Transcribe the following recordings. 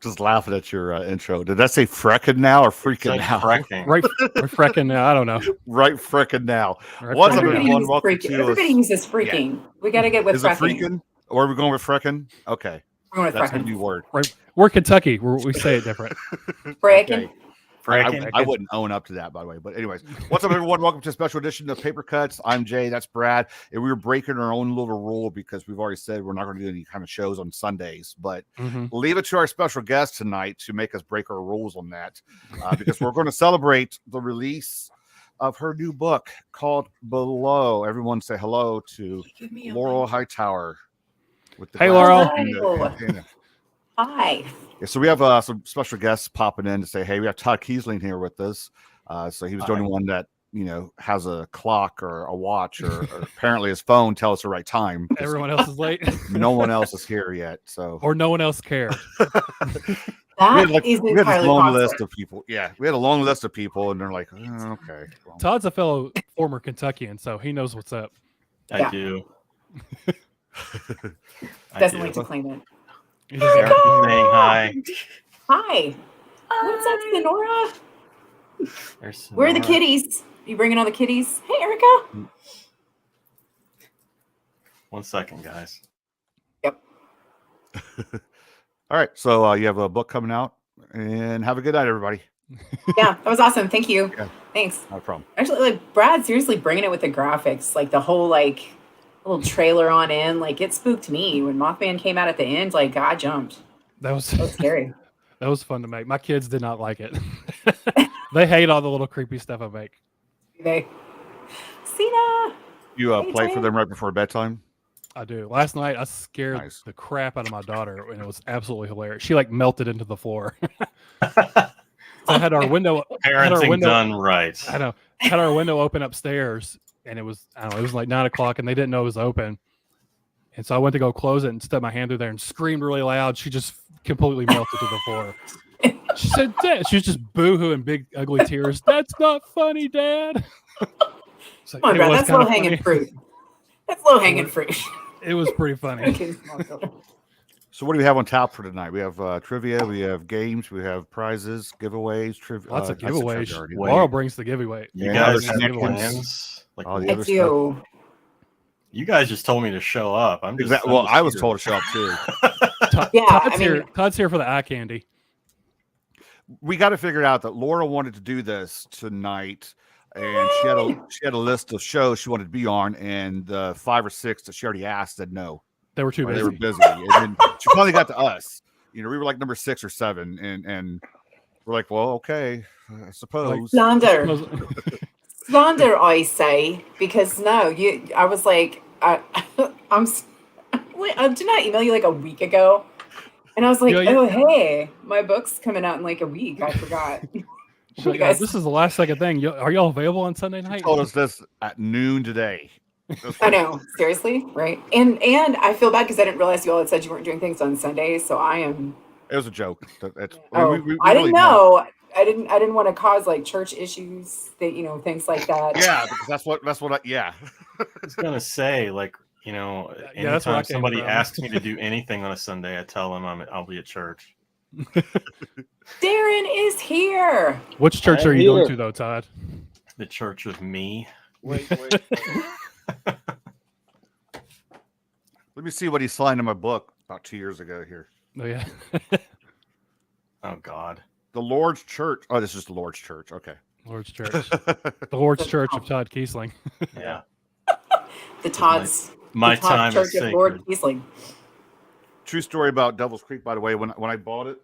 Just laughing at your intro. Did that say frecking now or freaking now? Frecking. Right, frecking now. I don't know. Right, fricking now. Right, What's up, frickin' everyone? Welcome to Everybody uses freaking. We got to get with Is it frecking. freaking? Or are we going with frecking? Okay. We're going with That's a frecking. new word. Right. We're Kentucky. We say it different. Fracking. Okay. I wouldn't own up to that, by the way. But anyways, what's up, everyone? Welcome to a special edition of Paper Cuts. I'm Jay. That's Brad. And we were breaking our own little rule because we've already said we're not going to do any kind of shows on Sundays. But leave it to our special guest tonight to make us break our rules on that because we're going to celebrate the release of her new book called Below. Everyone say hello to Laurel Hightower. With the Hey, Laurel. Hi. Yeah, so we have some special guests popping in to say, hey, we have Todd Kiesling here with us. So he was the only one that, has a clock or a watch or apparently his phone tells the right time. Everyone else is late. No one else is here yet. So Or no one else cared. That is we had this entirely long possible. list of people. Yeah, we had a long list of people, and they're like, oh, okay. Well. Todd's a fellow former Kentuckian, so he knows what's up. I do. Doesn't like to claim it. He doesn't- Eric is saying hi. Hi. What's up, Sonora? There's Where are the Sonora. kitties? You bringing all the kitties? Hey, Erica. 1 second, guys. Yep. All right. So you have a book coming out, and have a good night, everybody. Yeah, that was awesome. Thank you. Yeah. Thanks. No problem. Actually, Brad, seriously bringing it with the graphics, like the whole little trailer on in, it spooked me when Mothman came out at the end. I jumped. That was Scary. that was fun to make. My kids did not like it. They hate all the little creepy stuff I make. Cena. You Hey, play for Tim. them right before bedtime? I do. Last night I scared Nice. the crap out of my daughter, and it was absolutely hilarious. She melted into the floor. So I had our window. Parenting done right. I know. Had our window open upstairs, and it was it was 9 o'clock, and they didn't know it was open. And so I went to go close it and stuck my hand through there and screamed really loud. She just completely melted to the floor. She said, "Dad," she was just boohooing big ugly tears. "That's not funny, Dad." Come on, Brad. That's low-hanging fruit. That's low-hanging fruit. It was pretty funny. So what do we have on tap for tonight? We have trivia, we have games, we have prizes, giveaways, trivia. Lots of I said trivia giveaways. already. Laurel brings the giveaway. You Yeah, guys other have shenanigans. plans? All the I other stuff. do. You guys just told me to show up. I'm just. Exactly. Well, I was told to show up too. Yeah, Todd's here for the eye candy. We got to figure out that Laura wanted to do this tonight, and she had a list of shows she wanted to be on, and the 5 or 6 that she already asked said no. They were too They busy. were busy, and then she finally got to us. We were like number 6 or 7, and we're like, well, okay, I suppose. Slander. Slander, I say, because I was like, didn't I email you a week ago? And I was like, hey, my book's coming out in a week. I forgot. She's like, this is the last second thing. Are y'all available on Sunday night? She told us this at noon today. I know, seriously, right? And I feel bad because I didn't realize you all had said you weren't doing things on Sundays. So I am. It was a joke. I didn't know. I didn't want to cause church issues, things like that. Yeah, because that's what I was gonna say, that's where I anytime came somebody from. asks me to do anything on a Sunday, I tell them I'll be at church. Darren is here. Which church are you going to, though, Todd? The Church of Me. Wait. Let me see what he signed in my book about 2 years ago here. Oh, yeah. Oh, God. The Lord's Church. Oh, this is the Lord's Church. Okay. Lord's Church. The Lord's Church of Todd Kiesling. Yeah. The Todd's My the top time church is of sacred. Lord Kiesling. True story about Devil's Creek, by the way. When I bought it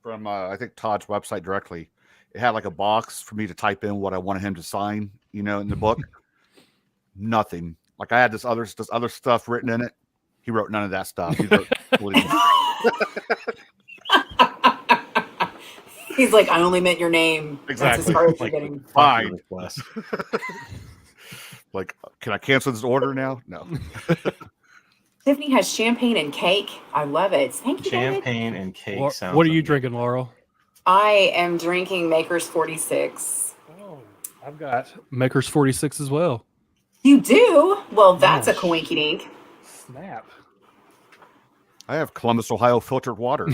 from I think Todd's website directly, it had like a box for me to type in what I wanted him to sign, in the book. Nothing. Like I had this other stuff written in it. He wrote none of that stuff. He wrote, He's like, I only meant your name. Exactly. That's as far as Like, you're getting. fine. Request. Like, can I cancel this order now? No. Tiffany has champagne and cake. I love it. Thank you, David. Champagne and cake What sounds are you amazing. drinking, Laurel? I am drinking Maker's 46. Oh, I've got Maker's 46 as well. You do? Well, that's Oh, a coinky dink. Snap. I have Columbus, Ohio filtered water.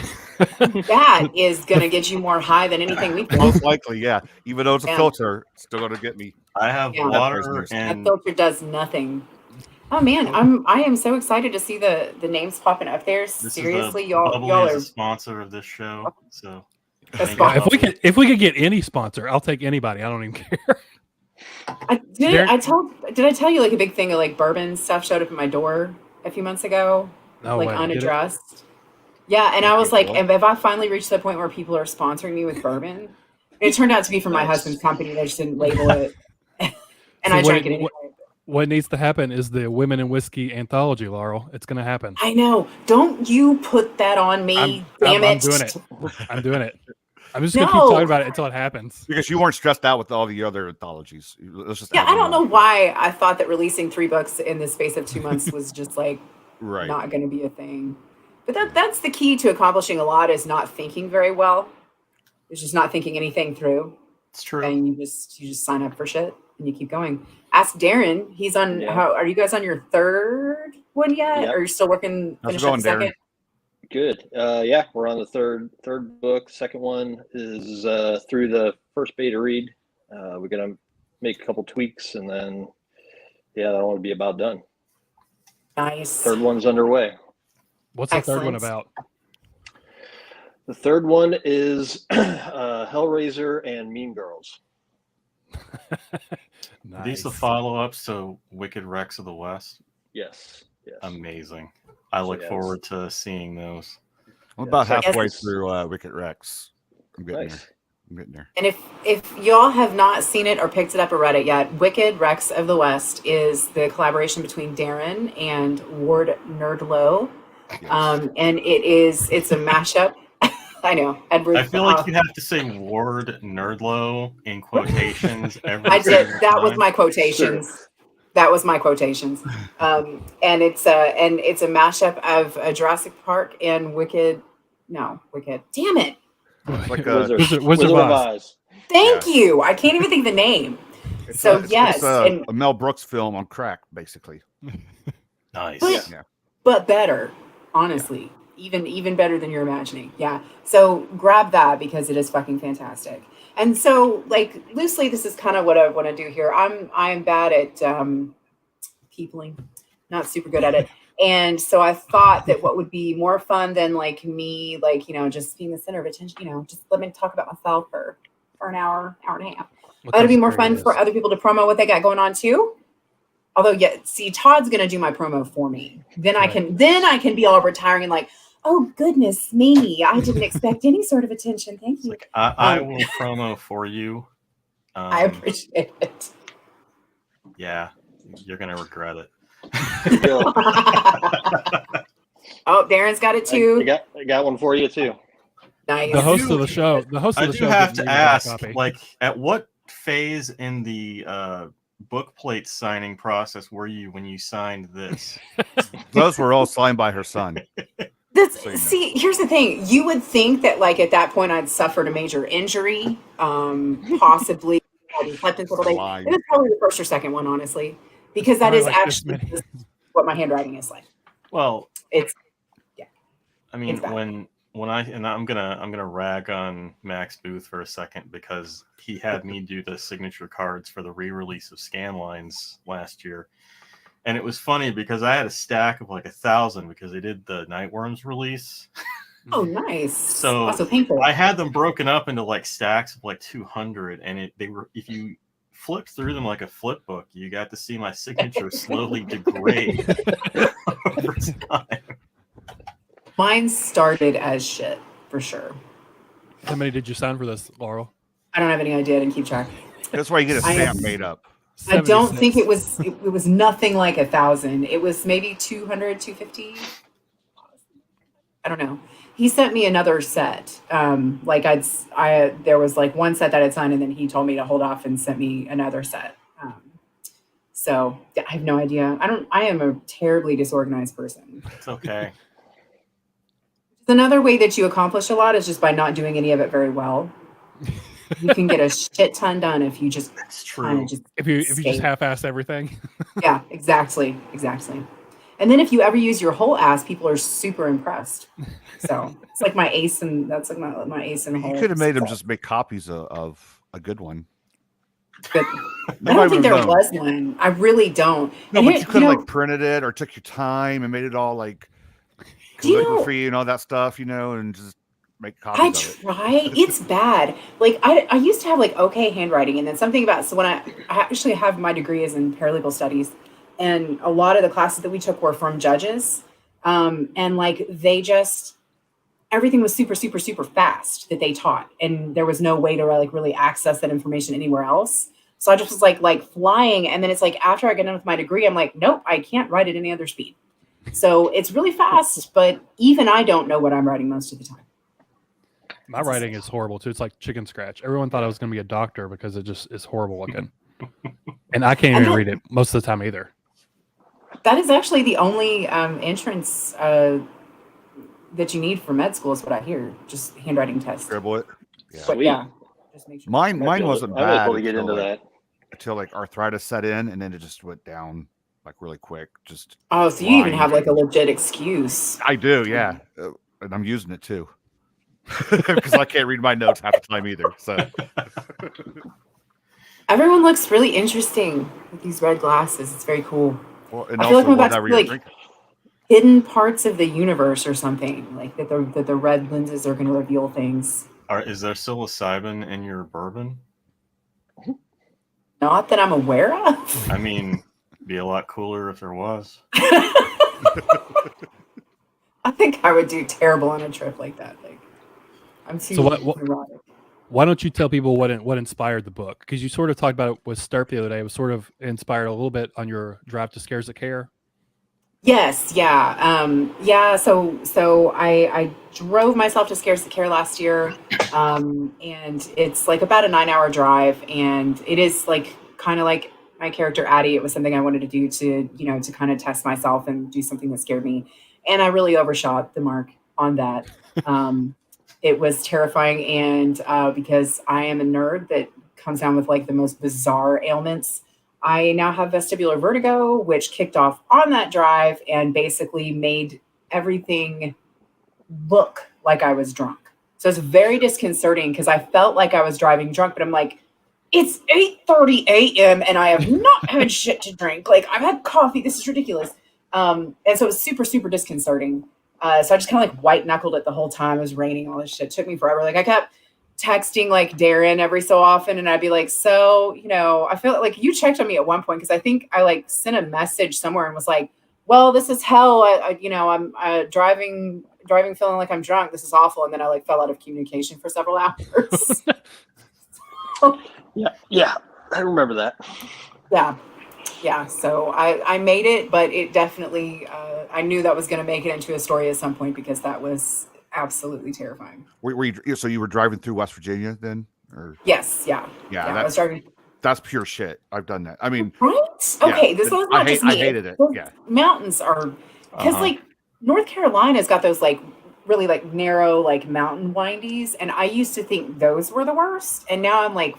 That is going to get you more high than anything we've done. Most likely, yeah. Even though it's a Yeah. filter, it's still going to get me. I have Yeah. water That and filter does nothing. Oh man, I am so excited to see the names popping up there. Seriously, y'all Bubbly are is a sponsor of this show. So That's thank fine. you, If we could get any sponsor, I'll take anybody. I don't even care. did I tell you like a big thing of like bourbon stuff showed up at my door a few months ago, No like way. Did it? unaddressed. Yeah, and I was like, Well. have I finally reached the point where people are sponsoring me with bourbon? It turned out to be from my Nice. husband's company. They just didn't label it, and So I what- drank it anyway. What needs to happen is the Women in Whiskey anthology, Laurel. It's going to happen. I know. Don't you put that on me? Damn I'm it! doing it. I'm doing it. I'm just going to keep No. talking about it until it happens. Because you weren't stressed out with all the other anthologies. Let's just Yeah, add I one don't know more. why I thought that releasing 3 books in the space of 2 months was just like Right. not going to be a thing. But that's the key to accomplishing a lot is not thinking very well. It's just not thinking anything through, It's true. and you just sign up for shit and you keep going. Ask Darren. He's on. Yeah. How are you guys on your 3rd one yet? Yep. Or are you still working? How's it Finish up going, the second? Darren? Good. Yeah, we're on the third book. Second one is through the first beta read. We're gonna make a couple tweaks, and then that'll only be about done. Nice. Third one's underway. What's the third one Excellent. about? The third one is Hellraiser and Mean Girls. Are these the Nice. follow-ups to Wicked Rex of the West? Yes. Amazing. I look yes. forward to seeing those. I'm about Yes. halfway Yes. through Wicked Rex. I'm getting Nice. there. I'm getting there. And if y'all have not seen it or picked it up or read it yet, Wicked Rex of the West is the collaboration between Darren and Ward Nerdlow. Yes. And it's a mashup. I know, Edward. I feel like you have to say Ward Nerdlow in quotations every I did. single That was time. my quotations. That was my quotations. And it's a mashup of Jurassic Park and Wicked. No, Wicked. Damn it! It's like Wizard of of Oz. Oz. Thank you. I can't even think of the name. So, yes, it's and- a Mel Brooks film on crack, basically. Nice. But- Yeah. But better, honestly. Even better than you're imagining. Yeah. So grab that because it is fucking fantastic. And so, like, loosely, this is kind of what I want to do here. I'm bad at peopling, not super good at it. And so I thought that what would be more fun than like me, like, just being the center of attention, just let me talk about myself for an hour and a half. It'd be more fun for other people to promo what they got going on too. Although, see, Todd's gonna do my promo for me. Then I can be all retiring and like, oh goodness me, I didn't expect any sort of attention. Thank It's you. like, I will promo for you. I appreciate it. Yeah, you're gonna regret it. Oh, Darren's got it too. I got one for you too. Nice. The host of the show. The host I of the do show. have didn't to even have a ask, copy. like, at what phase in the book plate signing process were you when you signed this? Those were all signed by her son. See, here's the thing. You would think that, like, at that point, I'd suffered a major injury, possibly. I'd slept in total days. Lying. It was probably the first or second one, honestly, because that Probably is like this actually many. just what my handwriting is like. Well, It's I mean, It's bad. when I'm gonna rag on Max Booth for a second because he had me do the signature cards for the re-release of Scanlines last year, and it was funny because I had a stack of like 1,000 because they did the Nightworms release. oh nice. So also painful. I had them broken up into like stacks of like 200, and they were, if you flipped through them like a flip book. You got to see my signature slowly degrade over time. Mine started as shit, for sure. How many did you sign for this, Laurel? I don't have any idea. I didn't keep track. That's why you get a stamp made up. I don't 76. think it was nothing like 1,000. It was maybe 200, 250. I don't know. He sent me another set. There was like one set that I'd signed, and then he told me to hold off and sent me another set. So I have no idea. I am a terribly disorganized person. It's okay. Another way that you accomplish a lot is just by not doing any of it very well. You can get a shit ton done if you just That's true. If you just half-ass everything. Yeah, exactly. And then if you ever use your whole ass, people are super impressed. So it's like my ace, and that's like my ace in the whole. You could have made them just make copies of a good one. But I don't think there was one. I really don't. No, but you could have like printed it or took your time and made it all like calligraphy and all that stuff, and just make copies of it. I try. It's bad. Like I used to have like okay handwriting, and then something about when I actually have my degree is in paralegal studies, and a lot of the classes that we took were from judges, and like they just everything was super super super fast that they taught, and there was no way to like really access that information anywhere else. So I just was like flying, and then it's like after I get done with my degree, I'm like, nope, I can't write at any other speed. So it's really fast, but even I don't know what I'm writing most of the time. My writing is horrible too. It's like chicken scratch. Everyone thought I was going to be a doctor because it just is horrible looking. And I can't even read it most of the time either. That is actually the only entrance that you need for med school is what I hear. Just handwriting tests. Scribble it. Yeah. But yeah. Just make sure. Mine wasn't bad. I was able to get into that until like arthritis set in, and then it just went down like really quick. Just so you even have like a legit excuse. I do, yeah, and I'm using it too because I can't read my notes half the time either. So everyone looks really interesting with these red glasses. It's very cool. Well, and I feel also like I'm about to see like hidden parts of the universe or something. Like that the red lenses are going to reveal things. Is there psilocybin in your bourbon? Not that I'm aware of. I mean, be a lot cooler if there was. I think I would do terrible on a trip like that. Like, I'm too neurotic. Why don't you tell people what inspired the book? Because you sort of talked about it with Sturp the other day. It was sort of inspired a little bit on your drive to Scares That Care. Yes, yeah. So I drove myself to Scares That Care last year, and it's like about a 9-hour drive, and it is like kind of like my character Addie. It was something I wanted to do to kind of test myself and do something that scared me, and I really overshot the mark on that. It was terrifying, and because I am a nerd that comes down with like the most bizarre ailments. I now have vestibular vertigo, which kicked off on that drive and basically made everything look like I was drunk. So it's very disconcerting because I felt like I was driving drunk, but I'm like, it's 8:30 a.m. and I have not had shit to drink. Like I've had coffee. This is ridiculous. And so it was super, super disconcerting. So I just kind of like white knuckled it the whole time. It was raining, all this shit. It took me forever. Like I kept texting like Darren every so often, and I'd be like, so I feel like you checked on me at one point because I think I like sent a message somewhere and was like, well, this is hell. I'm driving feeling like I'm drunk. This is awful. And then I like fell out of communication for several hours. Yeah, I remember that. Yeah. So I made it, but it definitely I knew that was going to make it into a story at some point because that was absolutely terrifying. So you were driving through West Virginia then? Or? Yes, yeah. I was driving. That's pure shit. I've done that. I mean, right? Okay, yeah, this was not just me. I hated it. Yeah, mountains are because like North Carolina's got those like really like narrow like mountain windies, and I used to think those were the worst, and now I'm like,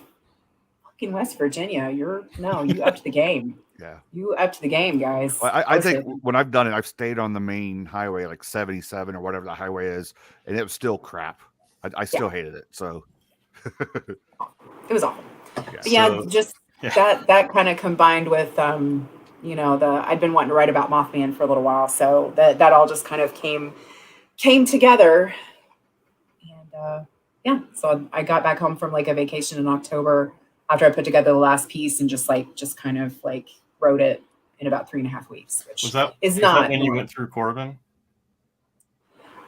fucking West Virginia, you upped the game. Yeah, you upped the game, guys. Well, I think when I've done it, I've stayed on the main highway, like 77 or whatever the highway is, and it was still crap. I still hated it. So it was awful. Yeah, that kind of combined with I'd been wanting to write about Mothman for a little while, so that all just kind of came together. And so I got back home from like a vacation in October. after I put together the last piece and just kind of like wrote it in about 3.5 weeks, which is not when you went through Corbin?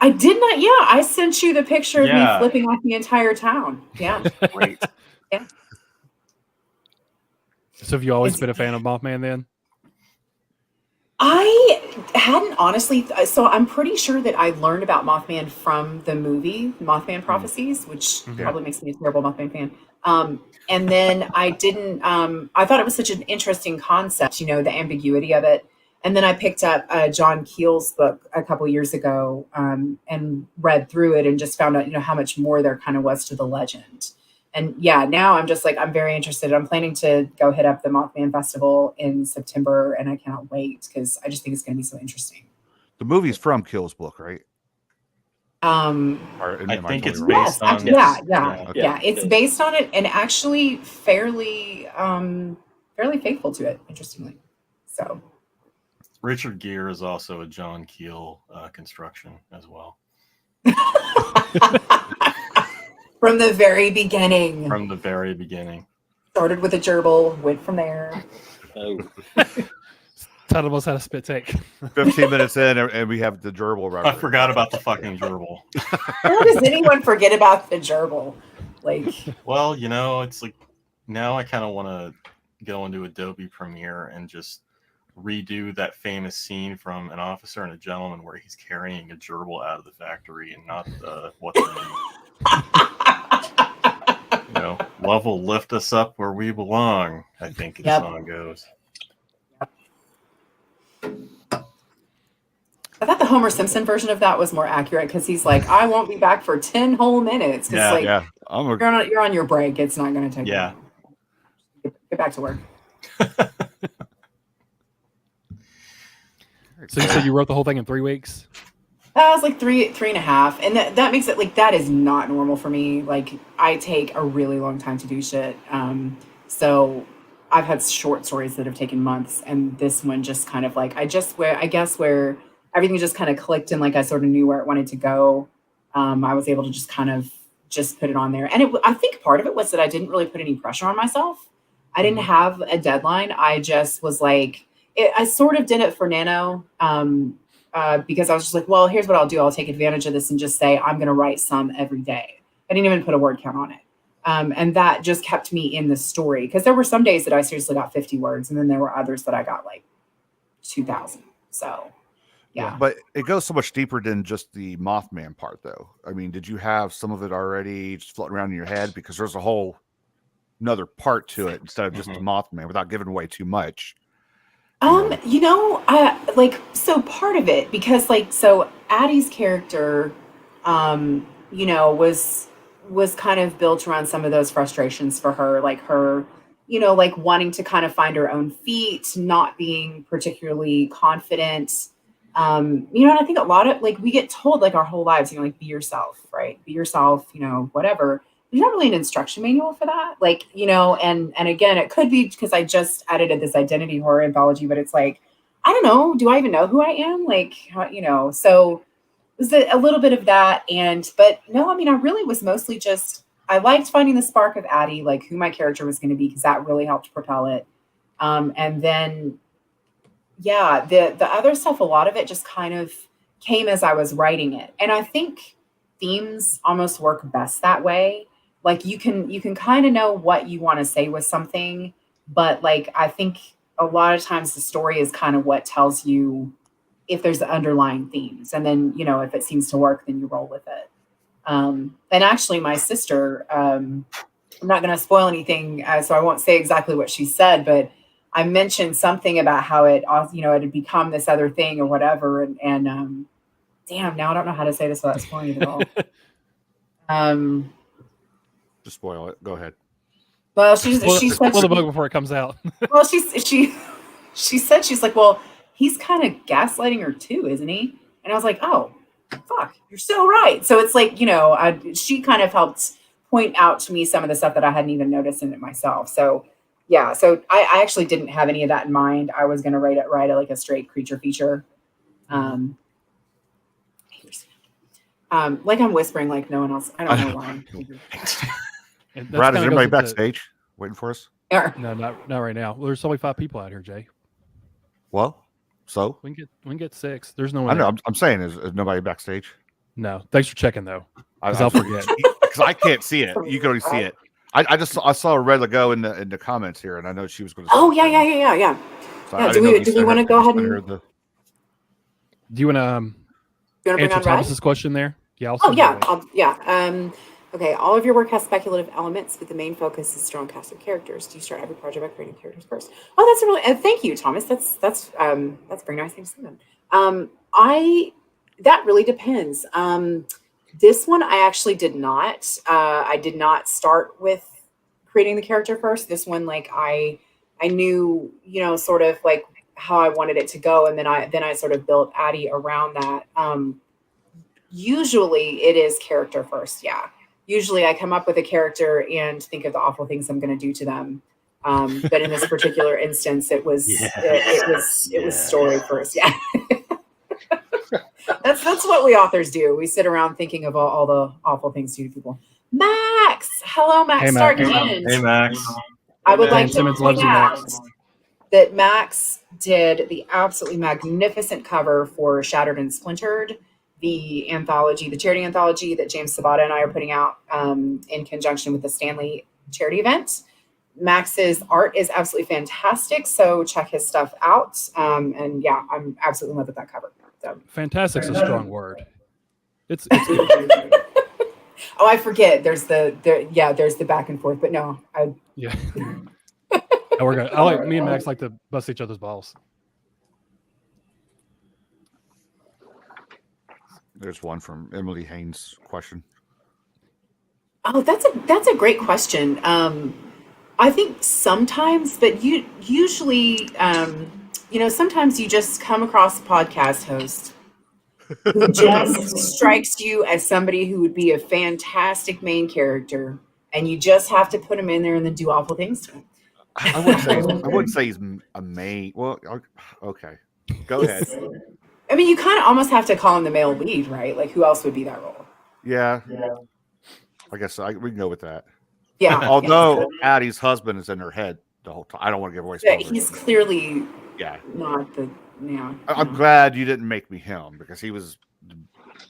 I did not. Yeah, I sent you the picture of me flipping off the entire town. Yeah, great. Yeah. So have you always been a fan of Mothman then? I hadn't honestly. So I'm pretty sure that I learned about Mothman from the movie Mothman Prophecies, which probably makes me a terrible Mothman fan. And then I didn't. I thought it was such an interesting concept, the ambiguity of it. And then I picked up John Keel's book a couple years ago and read through it and just found out, how much more there kind of was to the legend. And yeah, now I'm just I'm very interested. I'm planning to go hit up the Mothman Festival in September, and I cannot wait because I just think it's going to be so interesting. The movie's from Keel's book, right? I think it's based on. Yeah. It's based on it, and actually fairly faithful to it. Interestingly, so. Richard Gere is also a John Keel construction as well. From the very beginning. From the very beginning. Started with a gerbil, went from there. Oh. Taught us how to spit take. 15 minutes in, and we have the gerbil. I forgot about the fucking gerbil. How does anyone forget about the gerbil? Well, it's like now I kind of want to go into Adobe Premiere and just redo that famous scene from An Officer and a Gentleman where he's carrying a gerbil out of the factory and not what's her name. Love will lift us up where we belong, I think the song goes. I thought the Homer Simpson version of that was more accurate because he's like, I won't be back for 10 whole minutes. You're on your break. It's not going to take long. Get back to work. So you said you wrote the whole thing in 3 weeks? That was like 3.5. And that makes it that is not normal for me. I take a really long time to do shit. So I've had short stories that have taken months. And this one just kind of where everything just kind of clicked and I sort of knew where it wanted to go. I was able to just kind of just put it on there. And I think part of it was that I didn't really put any pressure on myself. I didn't have a deadline. I just was I sort of did it for Nano because I was just well, here's what I'll do. I'll take advantage of this and just say, I'm going to write some every day. I didn't even put a word count on it. And that just kept me in the story because there were some days that I seriously got 50 words. And then there were others that I got 2,000. So, yeah. But it goes so much deeper than just the Mothman part, though. I mean, did you have some of it already just floating around in your head? Because there's a whole another part to it instead of just the Mothman without giving away too much. So part of it, because so Addie's character, was kind of built around some of those frustrations for her, her, wanting to kind of find her own feet, not being particularly confident. And I think a lot of we get told our whole lives, be yourself, right? Be yourself, whatever. There's not really an instruction manual for that. And again, it could be because I just edited this identity horror anthology, but it's I don't know. Do I even know who I am? So it was a little bit of that. But no, I mean, I really was mostly just, I liked finding the spark of Addie, who my character was going to be, because that really helped propel it. And then, yeah, the other stuff, a lot of it just kind of came as I was writing it. And I think themes almost work best that way. You can kind of know what you want to say with something, but I think a lot of times the story is kind of what tells you if there's underlying themes. And then, if it seems to work, then you roll with it. And actually my sister, I'm not going to spoil anything, so I won't say exactly what she said, but I mentioned something about how it, it had become this other thing or whatever. And damn, now I don't know how to say this without spoiling it at all. Just spoil it. Go ahead. Well, she said spoil the book before it comes out. Well, she said, she's well, he's kind of gaslighting her too, isn't he? And I was oh, fuck, you're so right. So it's she kind of helped point out to me some of the stuff that I hadn't even noticed in it myself. So yeah, so I actually didn't have any of that in mind. I was going to write it a straight creature feature. I'm whispering no one else. I don't know why. Brad, is everybody backstage? waiting for us? Yeah. No, not right now. Well, there's only 5 people out here, Jay. Well, so We can get 6. There's no I one. know. there. I'm saying is nobody backstage? No. Thanks for checking though, because I I'll forget. because I can't see it. You can only see it. I saw Red go in the comments here, and I know she was going to. Oh yeah. So Yeah, do we want to go ahead and Do you want to bring answer on Red? Thomas's question there? Yeah. Okay, all of your work has speculative elements, but the main focus is strong cast of characters. Do you start every project by creating characters first? Oh, that's a really thank you, Thomas. That's very nice thing to say. Then, that really depends. This one I actually did not. I did not start with creating the character first. This one, like I knew, sort of like how I wanted it to go, and then I sort of built Addie around that. Usually, it is character first. Yeah. Usually I come up with a character and think of the awful things I'm going to do to them. But in this particular instance, it was story first. Yeah. That's what we authors do. We sit around thinking of all the awful things to do to people. Max, hello, Max. Hey, Max. Hey, Max. I would like to Simmons point loves you, out Max. that Max did the absolutely magnificent cover for Shattered and Splintered, the anthology, the charity anthology that James Sabata and I are putting out in conjunction with the Stanley charity event. Max's art is absolutely fantastic, so check his stuff out. And yeah, I'm absolutely in love with that cover. So. Fantastic's a strong word. It's good. Oh, I forget. There's the back and forth, but no, Yeah. No, we're good. Me and Max like to bust each other's balls. There's one from Emily Haynes' question. Oh, that's a great question. I think sometimes, but usually, sometimes you just come across a podcast host who just strikes you as somebody who would be a fantastic main character, and you just have to put him in there and then do awful things to him. I wouldn't say he's a main. Well, okay, go ahead. I mean, you kind of almost have to call him the male lead, right? Like, who else would be that role? Yeah. I guess we can go with that. Yeah. Although Addie's husband is in her head the whole time. I don't want to give away spoilers. He's clearly not the. Yeah. I'm glad you didn't make me him because he was.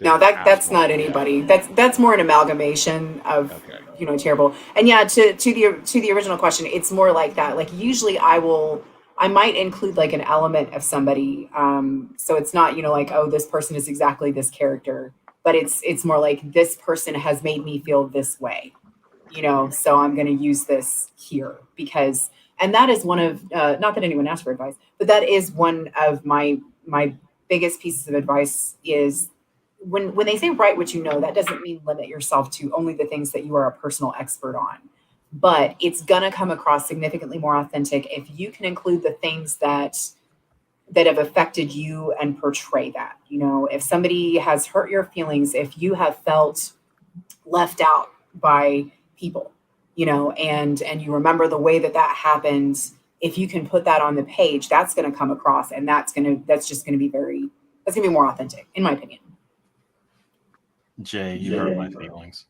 No, that's not anybody. Yeah. That's more an amalgamation of terrible. And yeah, to the original question, it's more like that. Like usually I might include like an element of somebody. So it's not, like, oh, this person is exactly this character, but it's more like this person has made me feel this way, so I'm going to use this here because, and that is one of, not that anyone asked for advice, but that is one of my biggest pieces of advice is when they say write what you know, that doesn't mean limit yourself to only the things that you are a personal expert on. But it's going to come across significantly more authentic if you can include the things that have affected you and portray that. If somebody has hurt your feelings, if you have felt left out by people, and you remember the way that happened, if you can put that on the page, that's going to come across, and that's going to be more authentic, in my opinion. Jay, you hurt my feelings.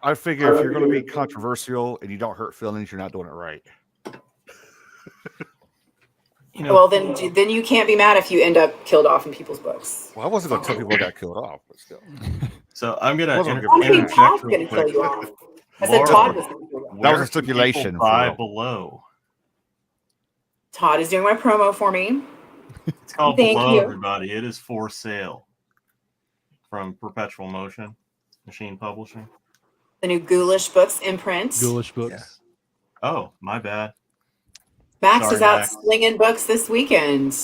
I figure if you're going to be controversial and you don't hurt feelings, you're not doing it right. Well, then you can't be mad if you end up killed off in people's books. Well, I wasn't going to tell people got killed off, but still. So I'm going to interject. Todd's going to kill you off. I said Todd was going to kill you off. That was a stipulation. Buy below. Todd is doing my promo for me. It's called Below, everybody. It is for sale from Perpetual Motion, Machine Publishing. The new Ghoulish Books imprint. Ghoulish Books. Yeah. Oh, my bad. Max is out slinging books this weekend.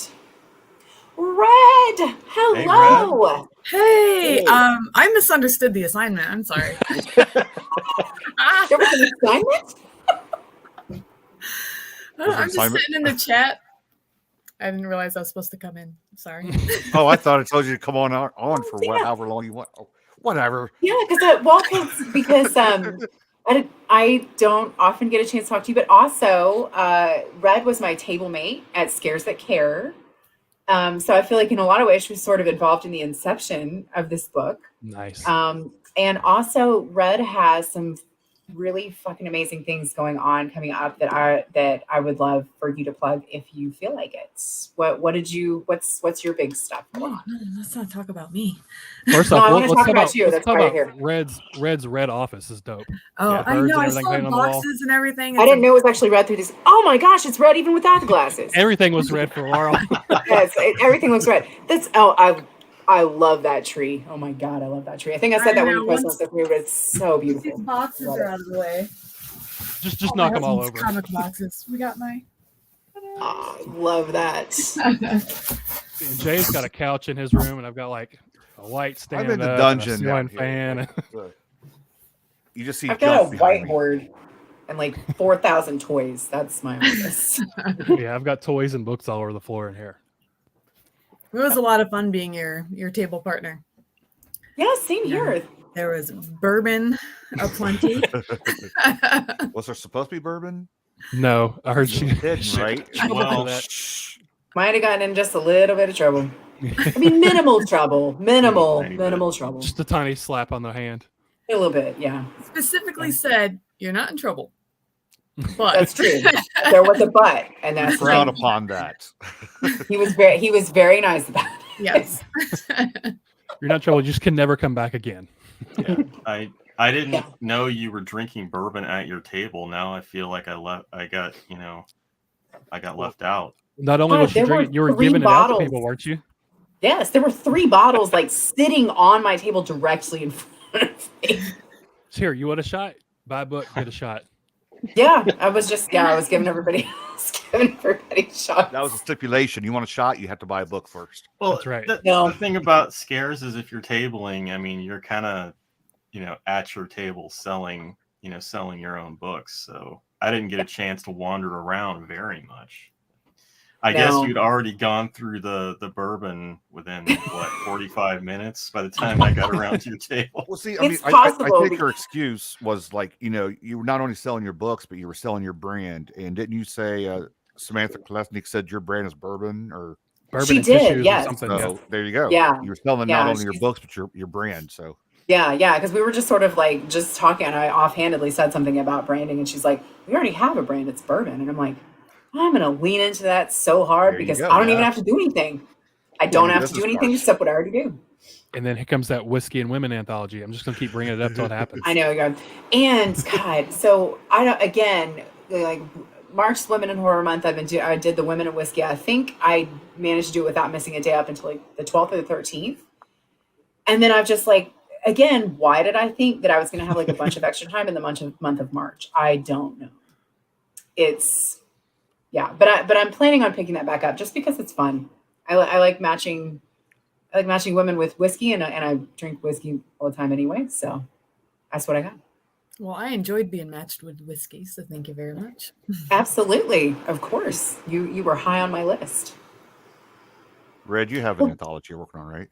Red, hello. Hey, I misunderstood the assignment. I'm sorry. There was an assignment? I'm just sitting in the chat. I didn't realize I was supposed to come in. Sorry. Oh, I thought it told you to come on for however long you want. Oh, whatever. Yeah, because I don't often get a chance to talk to you, but also Red was my table mate at Scares That Care. So I feel like in a lot of ways she was sort of involved in the inception of this book. Nice. And also, Red has some really fucking amazing things going on coming up that I would love for you to plug if you feel like it. What's your big stuff going on? No, let's not talk about me. First No, off, I wanna let's talk talk about about you. let's That's talk why about you're here. Red's red office is dope. Oh, Yeah, I birds know. and I everything saw hanging on the wall. boxes and everything. I didn't know it was actually red through this. Oh my gosh, it's red even without the glasses. Everything was red for Laurel. Yes, everything looks red. I love that tree. Oh my god, I love that tree. I think I said I that when know, you posted once- the tree, but it's so beautiful. These boxes Love are it. out of the way. just my knock them all husband's over. Comic boxes. We got my. Oh, love that. And Jay's got a couch in his room, and I've got like a light stand I'm in the up dungeon and a down ceiling here. fan. You just see I've got a junk behind me. whiteboard and like 4,000 toys. That's my office. Yeah, I've got toys and books all over the floor in here. It was a lot of fun being your table partner. Yeah, same here. There was bourbon aplenty. Was there supposed to be bourbon? No, I heard she Hidden, right? Well, Might have gotten in just a little bit of trouble. I mean, minimal trouble. Minimal trouble. just a tiny slap on the hand. A little bit, yeah. Specifically said, you're not in trouble. But That's true. There was a but, and that's the Frown thing. upon that. He was very nice about it. yes. You're not in trouble. You just can never come back again. Yeah, I didn't Yeah. know you were drinking bourbon at your table. Now I feel like I got left out. Not only God, was she there were drinking, you were 3 giving it out to bottles. people, weren't you? Yes, there were 3 bottles like sitting on my table directly in front of me. Here, you want a shot? Buy a book, get a shot. Yeah, I was giving everybody shots. That was a stipulation. You want a shot, you have to buy a book first. Well, That's right. The thing about scares is if you're tabling, I mean, you're kind of, at your table selling your own books. So I didn't get a chance to wander around very much. I guess you'd already gone through the bourbon within 45 minutes by the time I got around to your table. Well, see, I mean, I think your excuse was like, you were not only selling your books, but you were selling your brand. And didn't you say Samantha Kolesnik said your brand is bourbon or Bourbon She and did, tissues yes. or something. so? Yeah. There you go. Yeah. You were selling Yeah, not only your she's- books, but your brand. So Yeah, because we were just sort of like just talking, and I offhandedly said something about branding, and she's like, "We already have a brand, it's bourbon," and I'm like, "I'm gonna lean into that so hard There you because go, I don't even yeah. have to do anything. I don't your have to do business anything cards. except what I already do." And then here comes that whiskey and women anthology. I'm just gonna keep bringing it up till it happens. I know, God. And God, so I don't again like March Women in Horror Month. I did the Women in Whiskey. I think I managed to do it without missing a day up until like the 12th or the 13th. And then I've just like, again, why did I think that I was going to have like a bunch of extra time in the month of March? I don't know. But I'm planning on picking that back up just because it's fun. I like matching women with whiskey, and I drink whiskey all the time anyway. So that's what I got. Well, I enjoyed being matched with whiskey, so thank you very much. Absolutely, of course. You were high on my list. Red, you have an anthology you're working on, right?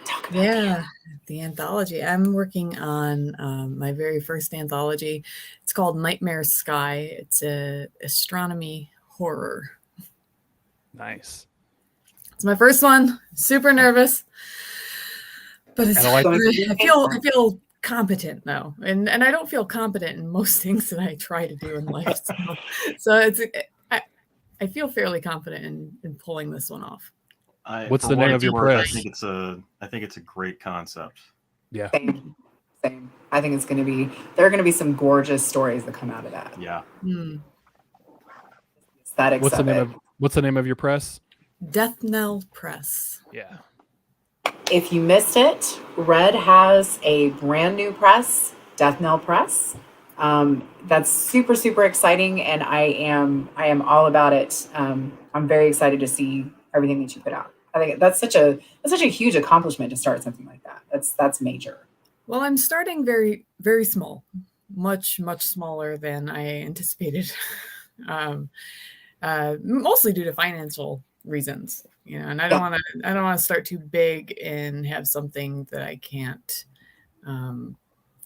Talk about Yeah, the anthology. I'm working on my very first anthology. It's called Nightmare Sky. It's a astronomy horror. Nice. It's my first one. Super nervous, but it's. I like I feel competent now, and I don't feel competent in most things that I try to do in life. So I feel fairly confident in pulling this one off. What's For the name what of your it's worth, press? I think it's a great concept. Yeah. Same. I think there are going to be some gorgeous stories that come out of that. Yeah. Aesthetics What's the of What's the name of your press? Death Knell Press. Yeah. If you missed it, Red has a brand new press, Death Knell Press. That's super, super exciting, and I am all about it. I'm very excited to see everything that you put out. I think that's such a huge accomplishment to start something like that. That's major. Well, I'm starting very, very small, much, much smaller than I anticipated. Mostly due to financial reasons, and I don't want to start too big and have something that I can't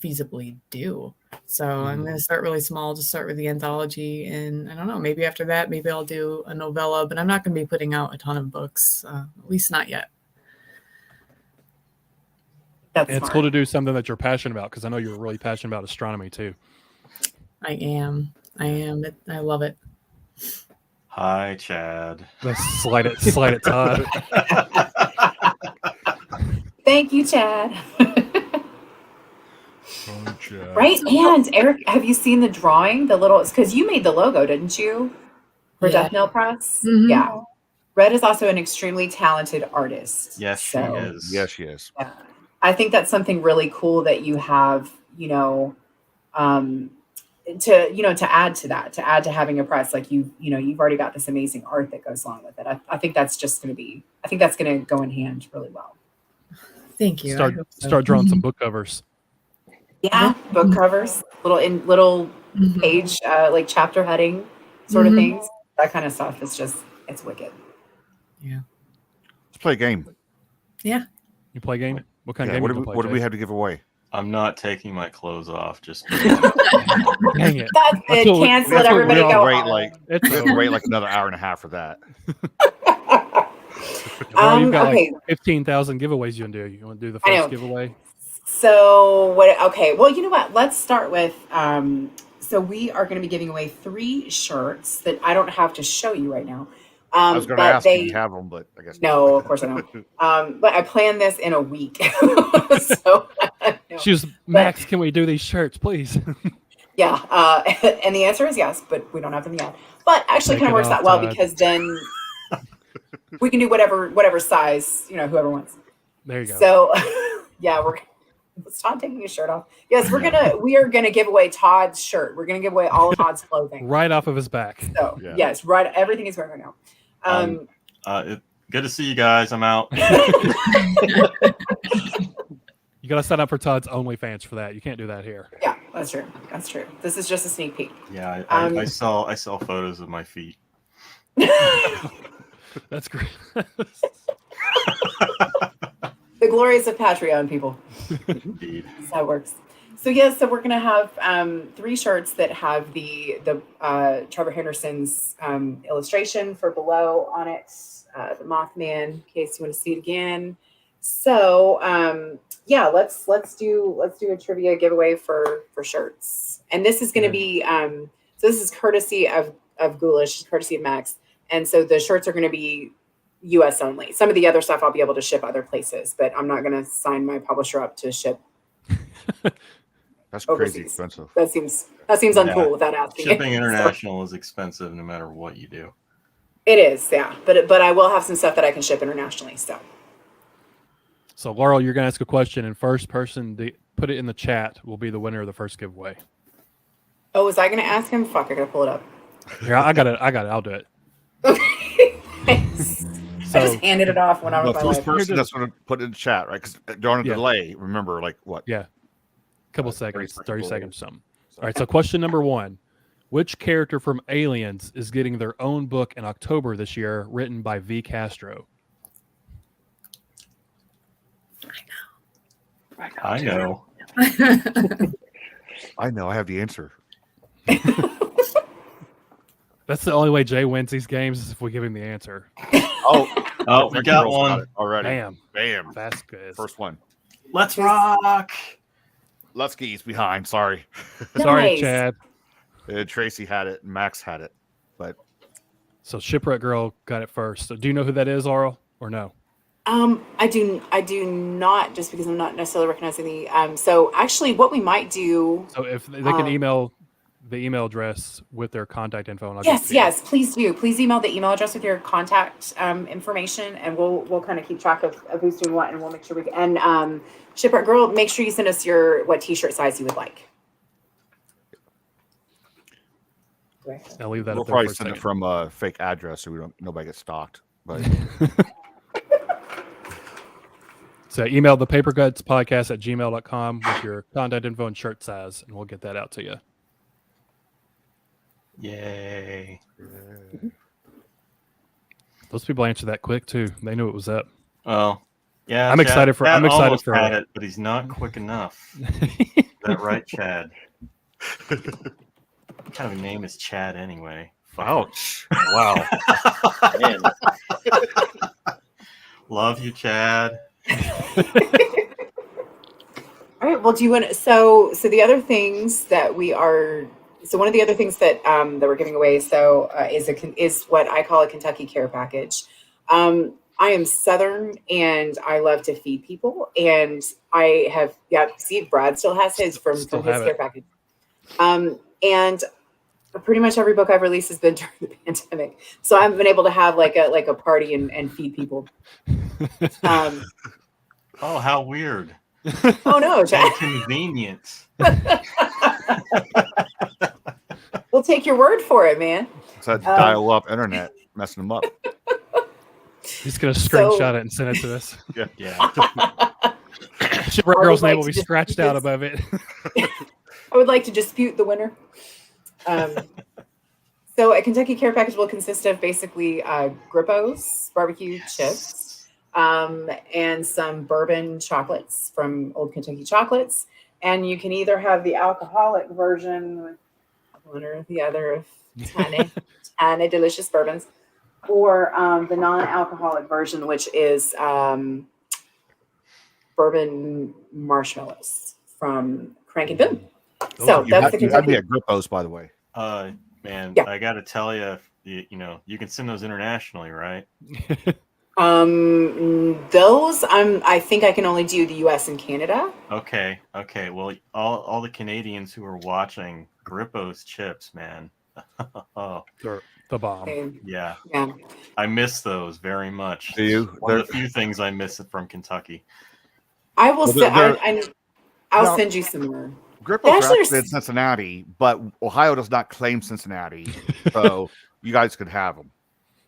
feasibly do. So I'm going to start really small, just start with the anthology, and I don't know, maybe after that, maybe I'll do a novella, but I'm not going to be putting out a ton of books, at least not yet. That's And it's smart. cool to do something that you're passionate about, because I know you're really passionate about astronomy too. I am. I love it. Hi, Chad. Let's slide it, Todd. Thank you, Chad. Right, and Eric, have you seen the drawing? The little, because you made the logo, didn't you? For Yeah. Death Knell Press. Mhm. Yeah. Red is also an extremely talented artist. Yes, she so, is. Yes, she is. Yeah. I think that's something really cool that you have, to add to that, to add to having a press. Like you've already got this amazing art that goes along with it. I think that's just going to be, I think that's going to go in hand really well. Thank you. I hope so. Start drawing some book covers. Yeah, book covers, little Mhm. page, like chapter heading sort of Mhm. things. That kind of stuff is just, it's wicked. Yeah. Let's play a game. Yeah. You play a game? What kind Yeah, of game what do we have to give away? I'm not taking my clothes off. Just Dang it. That's it. That's what- Cancel it. that's what Everybody we all go wait, home. like- It's We have to wait like another hour and a half for that. Well, you've got okay. like 15,000 giveaways you can do. You want to do the I know. first giveaway? So what? Okay. Well, you know what? Let's start with. So we are going to be giving away 3 shirts that I don't have to show you right now. I was going to ask if you have them, but I guess No, of course I don't. But I planned this in a week. So no. She was, Max, can we do these shirts, please? Yeah. And the answer is yes, but we don't have them yet. But actually, Take kind it of works off, out well Todd. because then we can do whatever size whoever wants. There you go. So yeah, is Todd taking his shirt off? Yes, we are gonna give away Todd's shirt. We're gonna give away all of Todd's clothing. Right off of his back. So Yeah. yes, right. Everything is right now. good to see you guys. I'm out. You got to sign up for Todd's OnlyFans for that. You can't do that here. Yeah, that's true. That's true. This is just a sneak peek. Yeah, I saw photos of my feet. That's great. The glories of Patreon, people. Indeed. That's how it works. So yes, so we're gonna have 3 shirts that have the Trevor Henderson's illustration for below on it, the Mothman, in case you want to see it again. So yeah, let's do a trivia giveaway for shirts, and this is going to be so this is courtesy of Ghoulish, courtesy of Max, and so the shirts are going to be U.S. only. Some of the other stuff I'll be able to ship other places, but I'm not going to sign my publisher up to ship. That's overseas. crazy expensive. That seems uncool without asking. Shipping So, international is expensive no matter what you do. it is, yeah, but I will have some stuff that I can ship internationally. So, Laurel, you're going to ask a question, and first person to put it in the chat will be the winner of the first giveaway. Oh, was I going to ask him? Fuck, I got to pull it up. Here, I got it. I'll do it. Okay. Thanks. So, I just handed it off when I was The my first life. person that's going to put it in the chat, right? Because during a Yeah. delay, remember, like what? yeah, couple 30 seconds, seconds 30 delay. seconds, something. All right, so question number 1. Which character from Aliens is getting their own book in October this year, written by V. Castro? I know. I know. I have the answer. That's the only way Jay wins these games is if we give him the answer. Oh, we got one. already. Bam. Bam. Vasquez. First one. Let's rock. Lutsky's behind. Sorry. Sorry, Nice. Chad. Tracy had it. Max had it. But So Shipwreck Girl got it first. So do you know who that is, Laurel, or no? I do not, just because I'm not necessarily recognizing the so actually what we might do. So if they can email the email address with their contact info, and I'll Yes, please do. Please email the email address with your contact information, and we'll kind of keep track of who's doing what, and we'll make sure we can. And Shipwreck Girl, make sure you send us what t-shirt size you would like. I'll leave that we'll up there probably for a send it second. from a fake address so nobody gets stalked. But So email the papergutspodcast@gmail.com with your contact info and shirt size, and we'll get that out to you. Yay. Those people answered that quick too. They knew it was up. Well, yeah. I'm excited for- I'm excited almost for- had it, but he's not quick enough. Is that right, Chad? What kind of a name is Chad anyway? Fuck. ouch! Wow. Man, Love you, Chad. Well, do you want so the other things that we are one of the other things that that we're giving away is what I call a Kentucky Care Package. I am Southern and I love to feed people, and I have see Brad still has his from his care package. And pretty much every book I've released has been during the pandemic, so I've been able to have like a party and feed people. Oh, how weird! Oh no, Jack. Inconvenience. We'll take your word for it, man. It's that dial-up internet messing them up. He's gonna screenshot it and send it to us. Yeah. Shipwreck Girl's name will be scratched out above it. I would like to dispute the winner. So a Kentucky Care Package will consist of basically Grippos, barbecue chips, and some bourbon chocolates from Old Kentucky Chocolates. And you can either have the alcoholic version with one or the other of tiny delicious bourbons, or the non-alcoholic version, which is bourbon marshmallows from Crank and Boom. So that's the Kentucky. You had me at Grippos, by the way. Man, Yeah. I got to tell you, you can send those internationally, right? Those I think I can only do the U.S. and Canada. Okay. Well, all the Canadians who are watching, Grippos chips, man. Oh, They're the bomb. Okay. yeah. Yeah. I miss those very much. Do you? One of the few things I miss from Kentucky. I will Well, I'll send you some more. Grippos are actually in Cincinnati, but Ohio does not claim Cincinnati, so you guys could have them.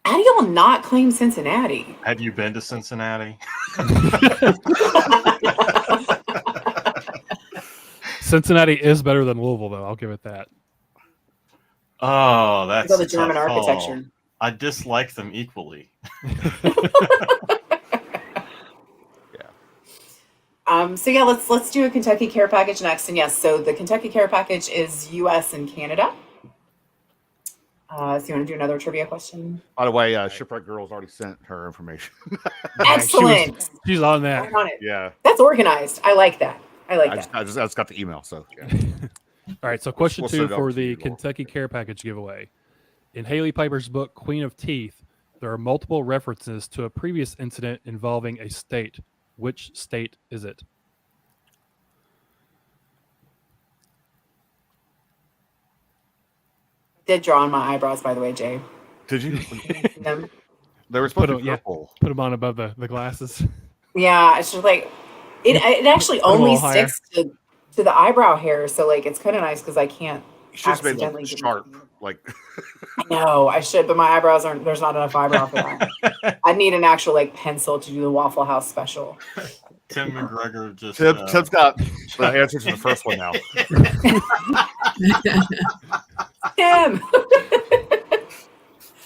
How do y'all not claim Cincinnati? Have you been to Cincinnati? Cincinnati is better than Louisville, though. I'll give it that. Oh, that's all the German architecture. I dislike them equally. So yeah, let's do a Kentucky Care Package next. And yes, so the Kentucky Care Package is U.S. and Canada. So you want to do another trivia question? By the way, Shipwreck Girl's already sent her information. Excellent. She's on that. I'm on it. Yeah, that's organized. I like that. I just got the email. So yeah. All right. So question We'll two for the Kentucky Care Package giveaway. In Haley Piper's book Queen of Teeth, there are multiple references to a previous incident involving a state. Which state is it? Did draw on my eyebrows, by the way, Jay. Did you? Them. They were supposed to be purple. Put them on above the glasses. Yeah, it's just like it actually only sticks to the eyebrow hair, so like it's kind of nice because I can't. You should have made like sharp, like. I know I should, but my eyebrows aren't. There's not enough eyebrow for that. I need an actual like pencil to do the Waffle House special. Tim McGregor just. Tim's got the answer to the first one now. Tim.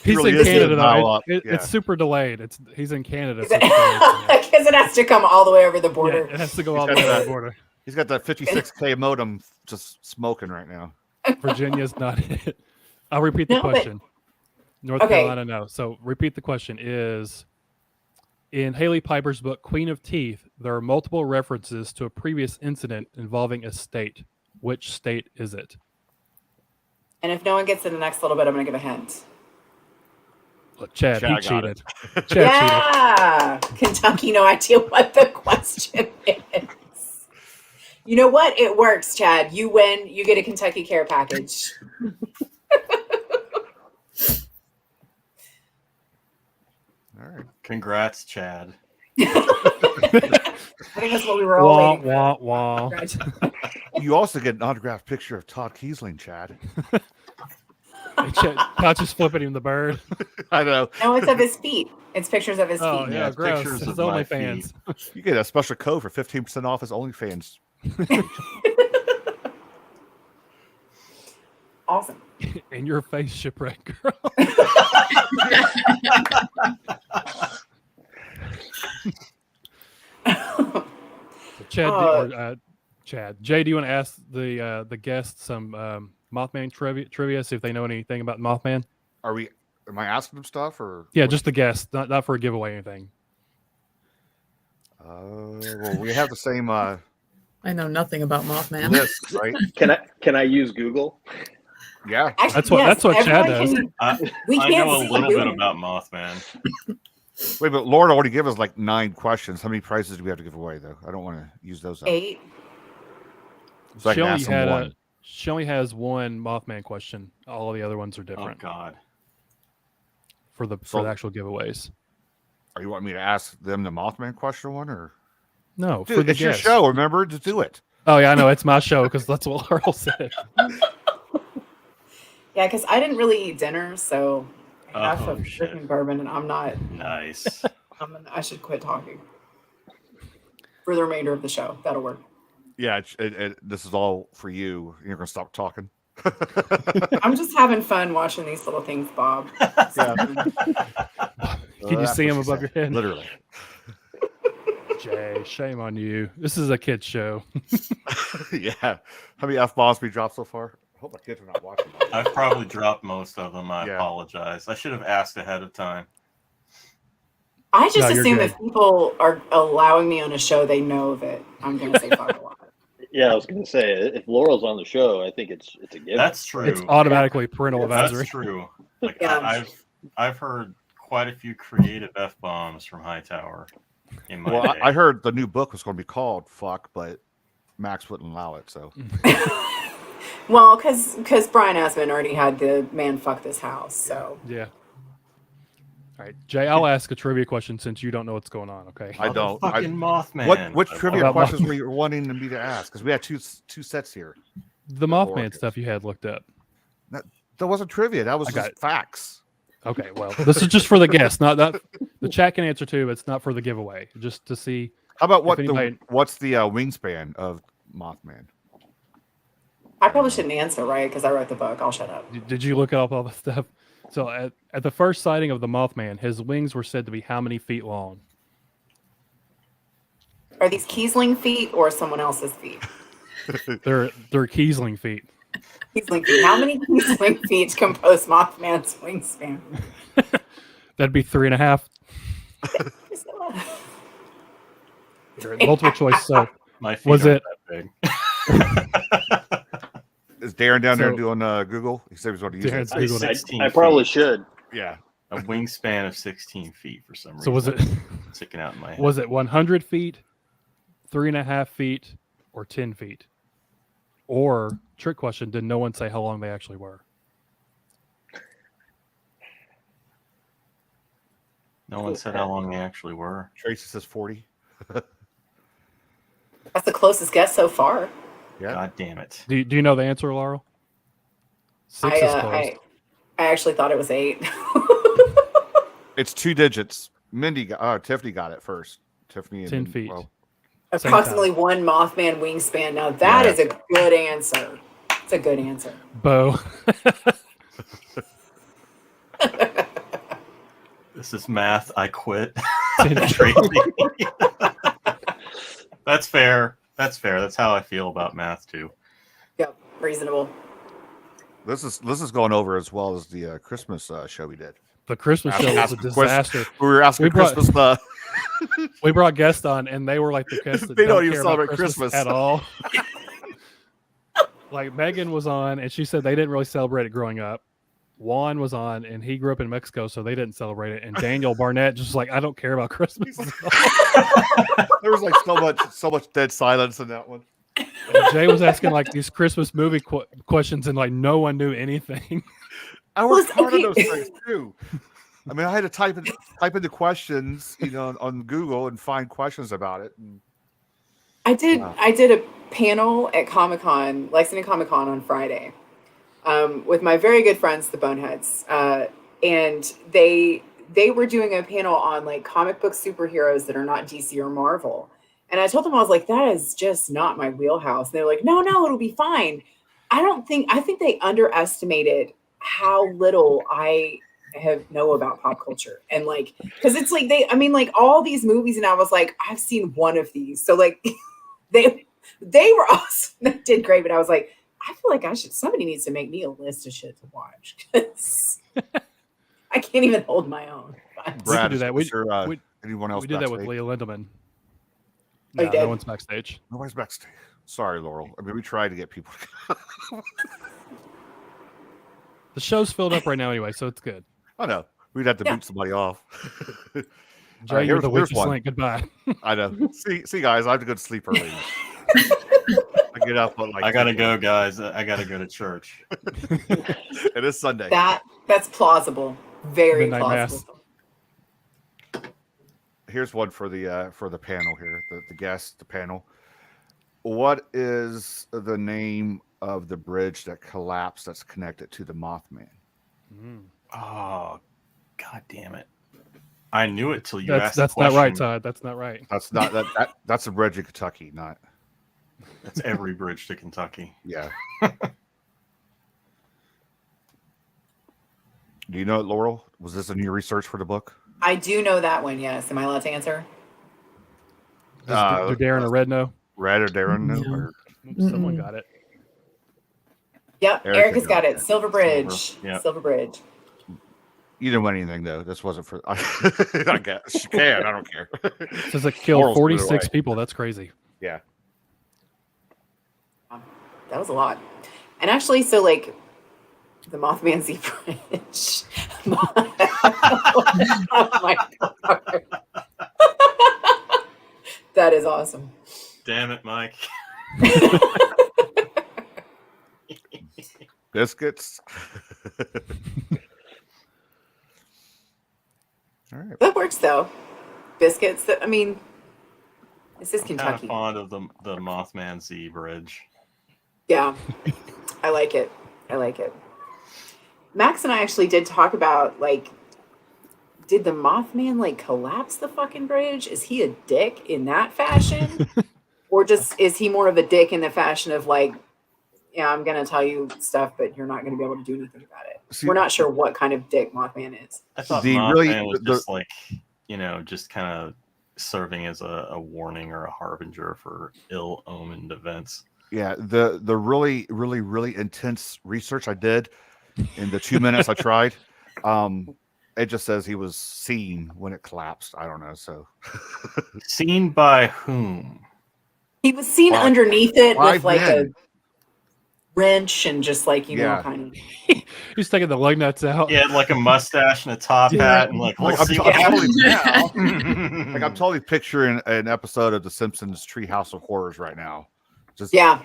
He's really in Canada though. It's super delayed. He's in Canada. Because it has to come all the way over the border. Yeah, it has to go all the way over the border. He's got that 56K modem just smoking right now. Virginia's not it. I'll repeat the question. North Carolina, no. So repeat the question is, in Haley Piper's book, Queen of Teeth, there are multiple references to a previous incident involving a state. Which state is it? And if no one gets in the next little bit, I'm going to give a hint. Look, Chad, he cheated. Chad cheated. Kentucky, no idea what the question is. You know what? It works, Chad. You win. You get a Kentucky Care Package. All right. Congrats, Chad. I think that's what we were all waiting for. You also get an autographed picture of Todd Kiesling, Chad. Todd just flipping him the bird. I know. No, it's of his feet. It's pictures of his feet. Oh, yeah, gross. Pictures His of my OnlyFans. You get a special code for 15% off his OnlyFans. Awesome. In your face, Shipwreck Girl. Chad, Jay, do you want to ask the guests some Mothman trivia? See if they know anything about Mothman. Am I asking them stuff or? Yeah, just the guests, not for a giveaway or anything. Well, we have the same I know nothing about Mothman. List, right? Can I use Google? Yeah. Actually, That's what Chad everyone does. we I can't know a see little you. bit about Mothman. Wait, but Laura already gave us like 9 questions. How many prizes do we have to give away, though? I don't want to use those up. 8. So I can ask them one. She only has one Mothman question. All of the other ones are Oh different God. for the actual giveaways. Are you want me to ask them the Mothman question one, or No, dude, for the it's your guests. show. Remember to do it. Oh yeah, I know it's my show because that's what Laurel said. Yeah, because I didn't really eat dinner, so half Oh, of shit. freaking bourbon, and I'm not. Nice. I should quit talking for the remainder of the show. That'll work. Yeah, this is all for you. You're gonna stop talking. I'm just having fun watching these little things, Bob. Yeah. Can you see him above your head? Literally. Jay, shame on you. This is a kid's show. Yeah. How many F-bombs we dropped so far? I hope my kids are not watching. I've probably dropped most of them. I Yeah. apologize. I should have asked ahead of time. I just No, you're assume good. if people are allowing me on a show, they know that I'm going to say fuck a lot. Yeah, I was going to say, if Laurel's on the show, I think it's a given. That's true. It's automatically parental advisory. That's true. Like Yeah. I've heard quite a few creative F-bombs from Hightower in my Well, day. I heard the new book was going to be called "Fuck," but Max wouldn't allow it. So Well, because Brian Asman already had the man fuck this house. So Yeah. All right, Jay, I'll ask a trivia question since you don't know what's going on. Okay. I don't. Fucking Mothman. Which I trivia love questions were you wanting me to ask? Because we had two sets here. The Mothman stuff you had looked up. That wasn't trivia. That was I got just facts. Okay, well, this is just for the guests, not the chat can answer too. It's not for the giveaway, just to see. How about If anybody- what's the wingspan of Mothman? I probably shouldn't answer, right? Because I wrote the book. I'll shut up. Did you look up all the stuff? So at the first sighting of the Mothman, his wings were said to be how many feet long? Are these Kiesling feet or someone else's feet? They're Kiesling feet. Kiesling feet. How many Kiesling feet compose Mothman's wingspan? That'd be 3.5. Multiple choice. So My feet Was aren't it- that big. Is Darren down there So- doing Google? He said he was going to use Darren's it. Googling it. 16 I probably feet. should. Yeah. A wingspan of 16 feet for some reason. So was it sticking out in my head? was it 100 feet, 3.5 feet, or 10 feet? Or trick question: did no one say how long they actually were? No one said how long they actually were. Tracy says 40. That's the closest guess so far. Yeah. God damn it. Do you know the answer, Laurel? 6 is close. I actually thought it was 8. It's 2 digits. Tiffany got it first. Tiffany and 10 then- feet. well, Same Approximately one Mothman wingspan. Now that Yeah. is a good answer. It's a good answer. Bo. This is math. I quit. 10 Tracy. That's fair. That's fair. That's how I feel about math too. Yep, reasonable. this is going over as well as the Christmas show we did. The Christmas show was a Asking questions. disaster. We were asking We brought- Christmas. We brought guests on, and they were like the guests that They don't care even about celebrate Christmas. at all. Like Megan was on, and she said they didn't really celebrate it growing up. Juan was on, and he grew up in Mexico, so they didn't celebrate it. And Daniel Barnett just like, I don't care about Christmas. There was like so much dead silence in that one. And Jay was asking like these Christmas movie questions, and like no one knew anything. I worked Well, hard on okay. those things too. I mean, I had to type in the questions, on Google and find questions about it. And I did. Wow. I did a panel at Comic-Con, Lexington Comic-Con on Friday, with my very good friends, the Boneheads, and they were doing a panel on like comic book superheroes that are not DC or Marvel. And I told them, I was like, that is just not my wheelhouse. And they're like, no, it'll be fine. I think they underestimated how little I know about pop culture. And like, because it's like like all these movies, and I was like, I've seen one of these. So like they were awesome. They did great, but I was like, I feel like somebody needs to make me a list of shit to watch, because I can't even hold my own. We could Brad, do that. is there, anyone else? We did that with backstage? Leah Lindemann. Oh, you No, did? no one's backstage. Nobody's backstage. Sorry, Laurel. I mean, we tried to get people. The show's filled up right now anyway, so it's good. I know. We'd have to Yeah. boot somebody off. Jay, right, you're here's the weakest one. link. Goodbye. I know. See, guys, I have to go to sleep early. I get up at like. I gotta go, guys. I gotta go to church. It is Sunday. That's plausible. Very Midnight plausible. Here's one for the panel here, the guests, the panel. What is the name of the bridge that collapsed that's connected to the Mothman? Oh, god damn it! I knew it till you That's asked. the not right, question. Todd. That's not right. That's not that's a bridge in Kentucky, not. That's every bridge to Kentucky. Yeah. Do you know it, Laurel? Was this in your research for the book? I do know that one. Yes. Am I allowed to answer? Do Darren or Red know? Red or Darren? No. No. Or, Someone got it. Yep. Erica Erica's got got it. it. Silver Bridge. Silver, yeah. Silver Bridge. you didn't win anything though. This wasn't for. I guess you can. I don't care. It says it killed Laurel's put it 46 away. people. That's crazy. Yeah. That was a lot. And actually, so like the Mothman Z Bridge. Oh my God. That is awesome. Damn it, Mike. Biscuits. All right. That works though. Biscuits. I mean, this is I'm kind of Kentucky. fond of the Mothman Z Bridge. Yeah, I like it. I like it. Max and I actually did talk about like, did the Mothman like collapse the fucking bridge? Is he a dick in that fashion? Or just is he more of a dick in the fashion of like, yeah, I'm gonna tell you stuff, but you're not gonna be able to do anything about it. See, We're not sure what kind of dick Mothman is. I thought The Mothman really- was the- just like, just kind of serving as a warning or a harbinger for ill-omened events. Yeah, the really, really, really intense research I did in the 2 minutes I tried, it just says he was seen when it collapsed. I don't know. So Seen by whom? He was seen Five- underneath it with 5 like men. a wrench and just like, you know, Yeah. kind of. He's taking the lug nuts out. He had like a mustache and a top hat and like, we'll Like, I'm see t- what I'm happens totally- now. like I'm totally picturing an episode of The Simpsons Treehouse of Horrors right now. Just Yeah.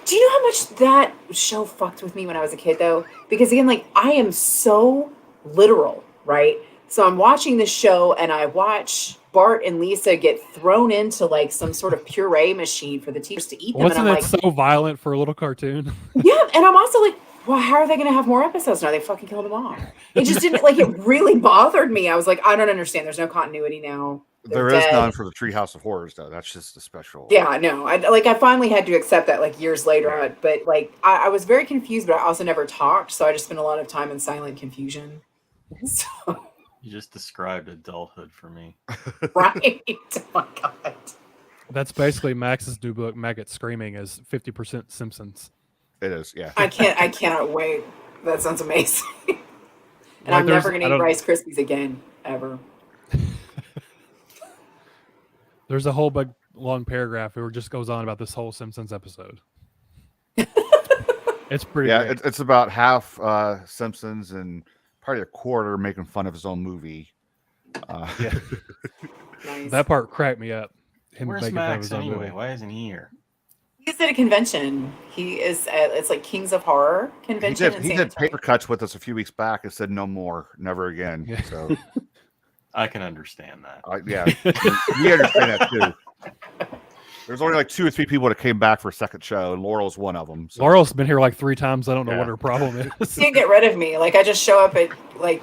Do you know how much that show fucked with me when I was a kid, though? Because again, like I am so literal, right? So I'm watching this show and I watch Bart and Lisa get thrown into like some sort of puree machine for the teachers to eat them. Wasn't and I'm it like, so violent for a little cartoon? yeah. And I'm also like, well, how are they going to have more episodes now? They fucking killed them all. It just didn't like, it really bothered me. I was like, I don't understand. There's no continuity now. there They're is dead. none for the Treehouse of Horrors though. That's just a special. Yeah, no, I finally had to accept that like years later, but like I was very confused, but I also never talked, so I just spent a lot of time in silent confusion. So, You just described adulthood for me. right? Oh my God. That's basically Max's new book, Maggot Screaming, is 50% Simpsons. It is. Yeah. I cannot wait. That sounds amazing. And Like, I'm never I gonna eat don't- Rice Krispies again, ever. There's a whole big long paragraph where it just goes on about this whole Simpsons episode. It's pretty Yeah. great. It's about half Simpsons and probably a quarter making fun of his own movie. Yeah. Nice. That part cracked me up. Him Where's making fun of Max his own anyway? movie. Why isn't he here? He's at a convention. He is at it's like Kings of Horror He convention. did. in He San did Antonio. paper cuts with us a few weeks back and said no more, never again. Yeah. So I can understand that. yeah, we understand that too. There's only like 2 or 3 people that came back for a second show, and Laurel's one of them. So. Laurel's been here like 3 times. I don't know Yeah. what her problem is. You can't get rid of me. Like I just show up at like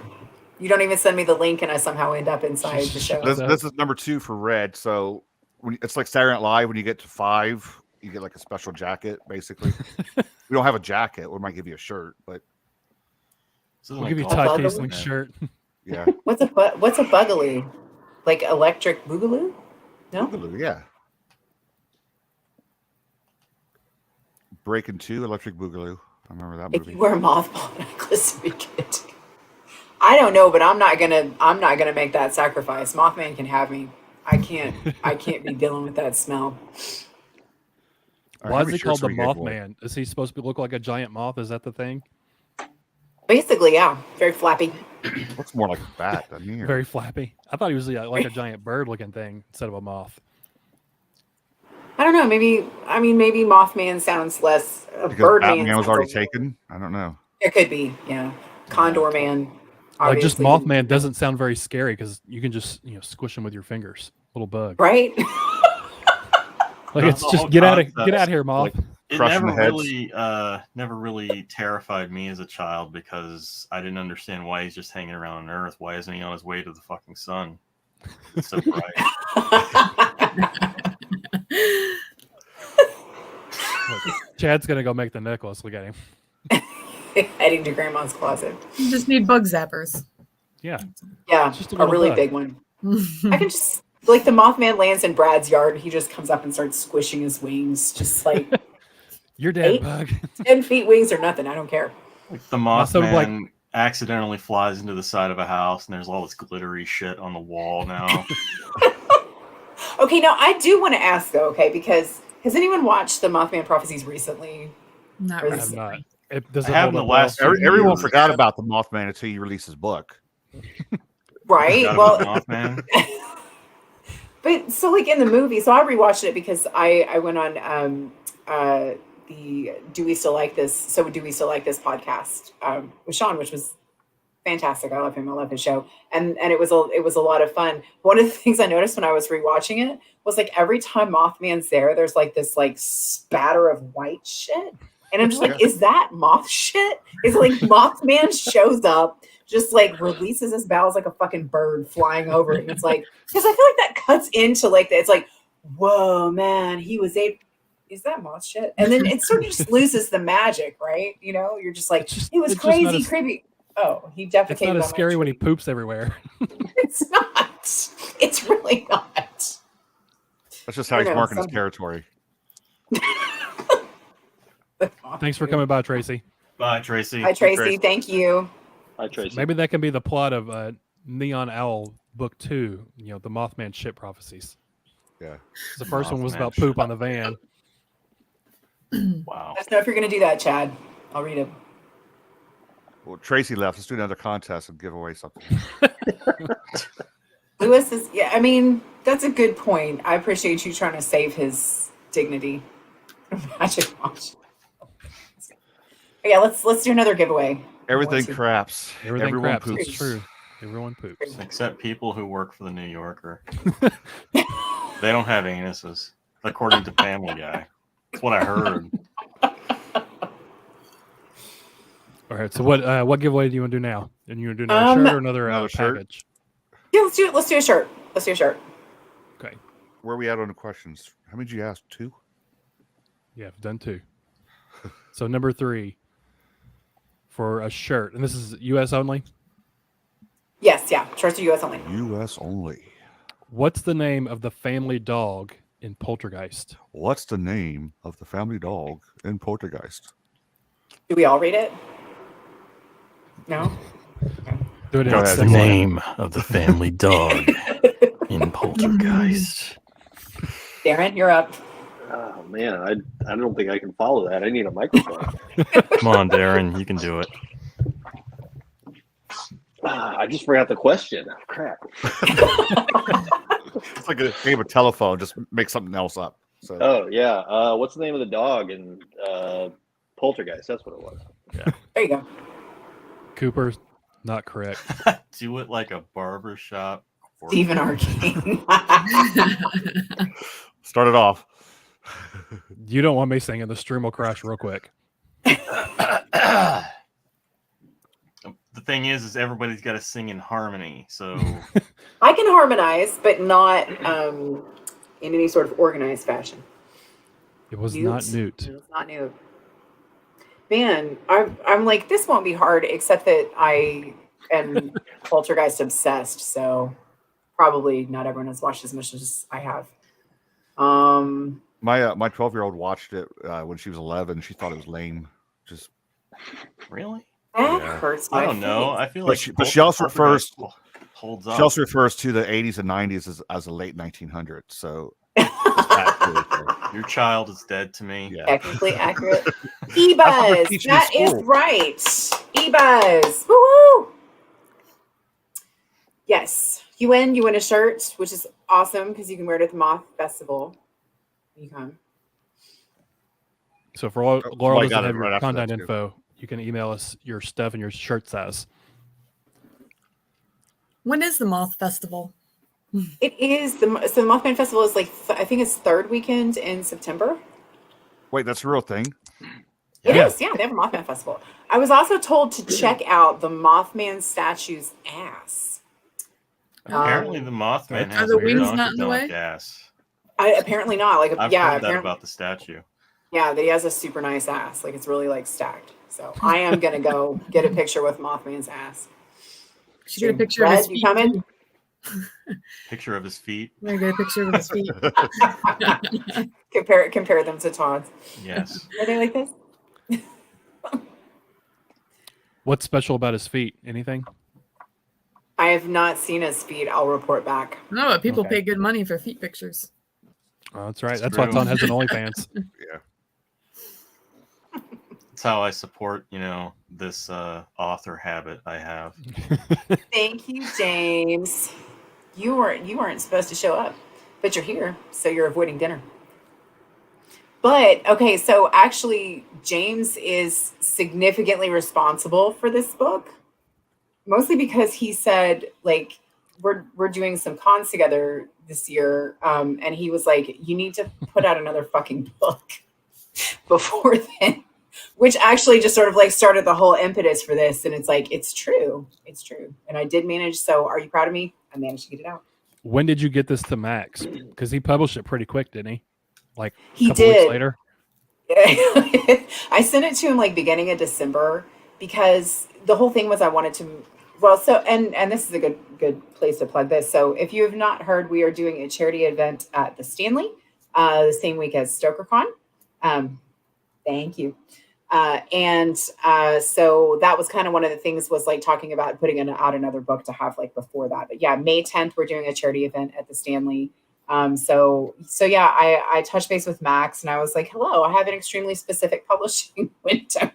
you don't even send me the link, and I somehow end up inside the show. This is number 2 for Red. So it's like Saturday Night Live. When you get to 5, you get like a special jacket. Basically, we don't have a jacket. We might give you a shirt, but This isn't We'll a give you golf Todd Bubble? Caseling's shirt. yeah, What's a bugaloo? Like electric boogaloo? No. Boogaloo, yeah. Breaking 2, Electric Boogaloo. I remember that If movie. you wear a mothball necklace to be good. I don't know, but I'm not gonna make that sacrifice. Mothman can have me. I can't be dealing with that smell. Why is he called the Mothman? Is he supposed to look like a giant moth? Is that the thing? Basically, yeah. Very flappy. Looks more like a bat than me. Very flappy. I thought he was like a giant bird-looking thing instead of a moth. I don't know. Maybe Mothman sounds less. Batman was already taken. I don't know. It could be, yeah. Condor Man. Like just Mothman doesn't sound very scary because you can just squish him with your fingers. Little bug, right? Like it's just get out of here, moth. Like, it never really terrified me as a child because I didn't understand why he's just hanging around on Earth. Why isn't he on his way to the fucking sun? It's so bright. Chad's gonna go make the necklace. Look at him. Heading to grandma's closet. You just need bug zappers. Yeah. Just a really big one. I can just like the Mothman lands in Brad's yard. He just comes up and starts squishing his wings, just like you're dead, bug. 10 feet wings or nothing. I don't care. Like the Mothman accidentally flies into the side of a house, and there's all this glittery shit on the wall now. Okay, now I do want to ask though. Okay, because has anyone watched the Mothman prophecies recently? Not really. I have not. Everyone forgot about the Mothman until you release his book. Right. Well, but so like in the movie, so I rewatched it because I went on the Do We Still Like This? So Do We Still Like This podcast with Sean, which was fantastic. I love him. I love his show. And it was a lot of fun. One of the things I noticed when I was rewatching it was like every time Mothman's there's like this like spatter of white shit. And I'm just like, is that moth shit? Is it like Mothman shows up, just like releases his bowels like a fucking bird flying over it. And it's like, because I feel like that cuts into like, it's like, whoa, man, is that moth shit? And then it sort of just loses the magic, right? You're just like, it was crazy, creepy. Oh, he defecated. It's not as scary when he poops everywhere. It's not. It's really not. That's just how he's marking his territory. Thanks for coming by, Tracy. Bye, Tracy. Hi, Tracy. Thank you. Hi, Tracy. Maybe that can be the plot of Neon Owl Book 2, the Mothman shit prophecies. Yeah. The first one was about poop on the van. Wow. Let us know if you're going to do that, Chad. I'll read it. Well, Tracy left. Let's do another contest and give away something. Lewis is, that's a good point. I appreciate you trying to save his dignity. Magic watch. Yeah, let's do another giveaway. Everything craps. Everyone craps. poops. It's true. Everyone poops. Except people who work for the New Yorker. They don't have anuses, according to Family Guy. That's what I heard. All right. So what giveaway do you want to do now? And you want to do another shirt or another package? Yeah, let's do it. Let's do a shirt. Okay. Where are we at on the questions? How many did you ask? 2? Yeah, I've done 2. So number 3 for a shirt, and this is U.S. only? Yes, yeah. Shirts are U.S. only. U.S. only. What's the name of the family dog in Poltergeist? What's the name of the family dog in Poltergeist? Do we all read it? No? Okay. What's the name of the family dog in Poltergeist? Darren, you're up. Oh man, I don't think I can follow that. I need a microphone. Come on, Darren, you can do it. I just forgot the question. Oh, crap. It's like a game of telephone. Just make something else up. So. Oh yeah. What's the name of the dog in Poltergeist? That's what it was. Yeah. There you go. Cooper, not correct. Do it like a barbershop. Stephen Arcane. Start it off. You don't want me singing. The stream will crash real quick. The thing is everybody's got to sing in harmony. So I can harmonize, but not in any sort of organized fashion. It was not Newt. It was not Newt. Man, I'm like, this won't be hard, except that I am Poltergeist obsessed. So probably not everyone has watched as much as I have. My 12-year-old watched it when she was 11. She thought it was lame. Just really? That hurts my I don't know. face. I feel like but she also prefers holds up. She also refers to the 80s and 90s as the late 1900s. So your child is dead to me. yeah, technically accurate. That's what they're E-Buzz. teaching in That is school. right. E-Buzz. Woo-hoo! Yes. You win a shirt, which is awesome because you can wear it at the Moth Festival. You come. So for all Oh, Laurel I doesn't got it have your right after contact that, too. info, you can email us your stuff and your shirt size. When is the Moth Festival? It is the Mothman Festival is like I think it's third weekend in September. Wait, that's a real thing. It Yeah. is, yeah. They have a Mothman Festival. I was also told to check out the Mothman statue's ass. Apparently, the Mothman Are has the a wings not in the donk way? ass. Apparently not. Like, I've yeah, heard that apparently, about the statue. yeah, that he has a super nice ass. Like, it's really like stacked. So I am gonna go get a picture with Mothman's ass. Should get a picture of his Red, you feet. coming? too. Picture of his feet. I'm gonna get a picture of his feet. Compare them to Todd's. Yes. Are they like this? What's special about his feet? Anything? I have not seen his feet. I'll report back. No, but people Okay. pay good money for feet pictures. Oh, that's right. It's That's why true. Ton has an OnlyFans. That's how I support, this author habit I have. Thank you, James. You weren't supposed to show up, but you're here, so you're avoiding dinner. But okay, so actually, James is significantly responsible for this book, mostly because he said like we're doing some cons together this year, and he was like, you need to put out another fucking book before then. Which actually just sort of like started the whole impetus for this. And it's like, it's true. It's true. And I did manage. So are you proud of me? I managed to get it out. When did you get this to Max? Because he published it pretty quick, didn't he? Like He a couple weeks did. later? I sent it to him like beginning of December because the whole thing was I wanted to, well, so, and this is a good place to plug this. So if you have not heard, we are doing a charity event at the Stanley, the same week as StokerCon. Thank you. So that was kind of one of the things was like talking about putting out another book to have like before that. But yeah, May 10th, we're doing a charity event at the Stanley. So yeah, I touched base with Max and I was like, hello, I have an extremely specific publishing window.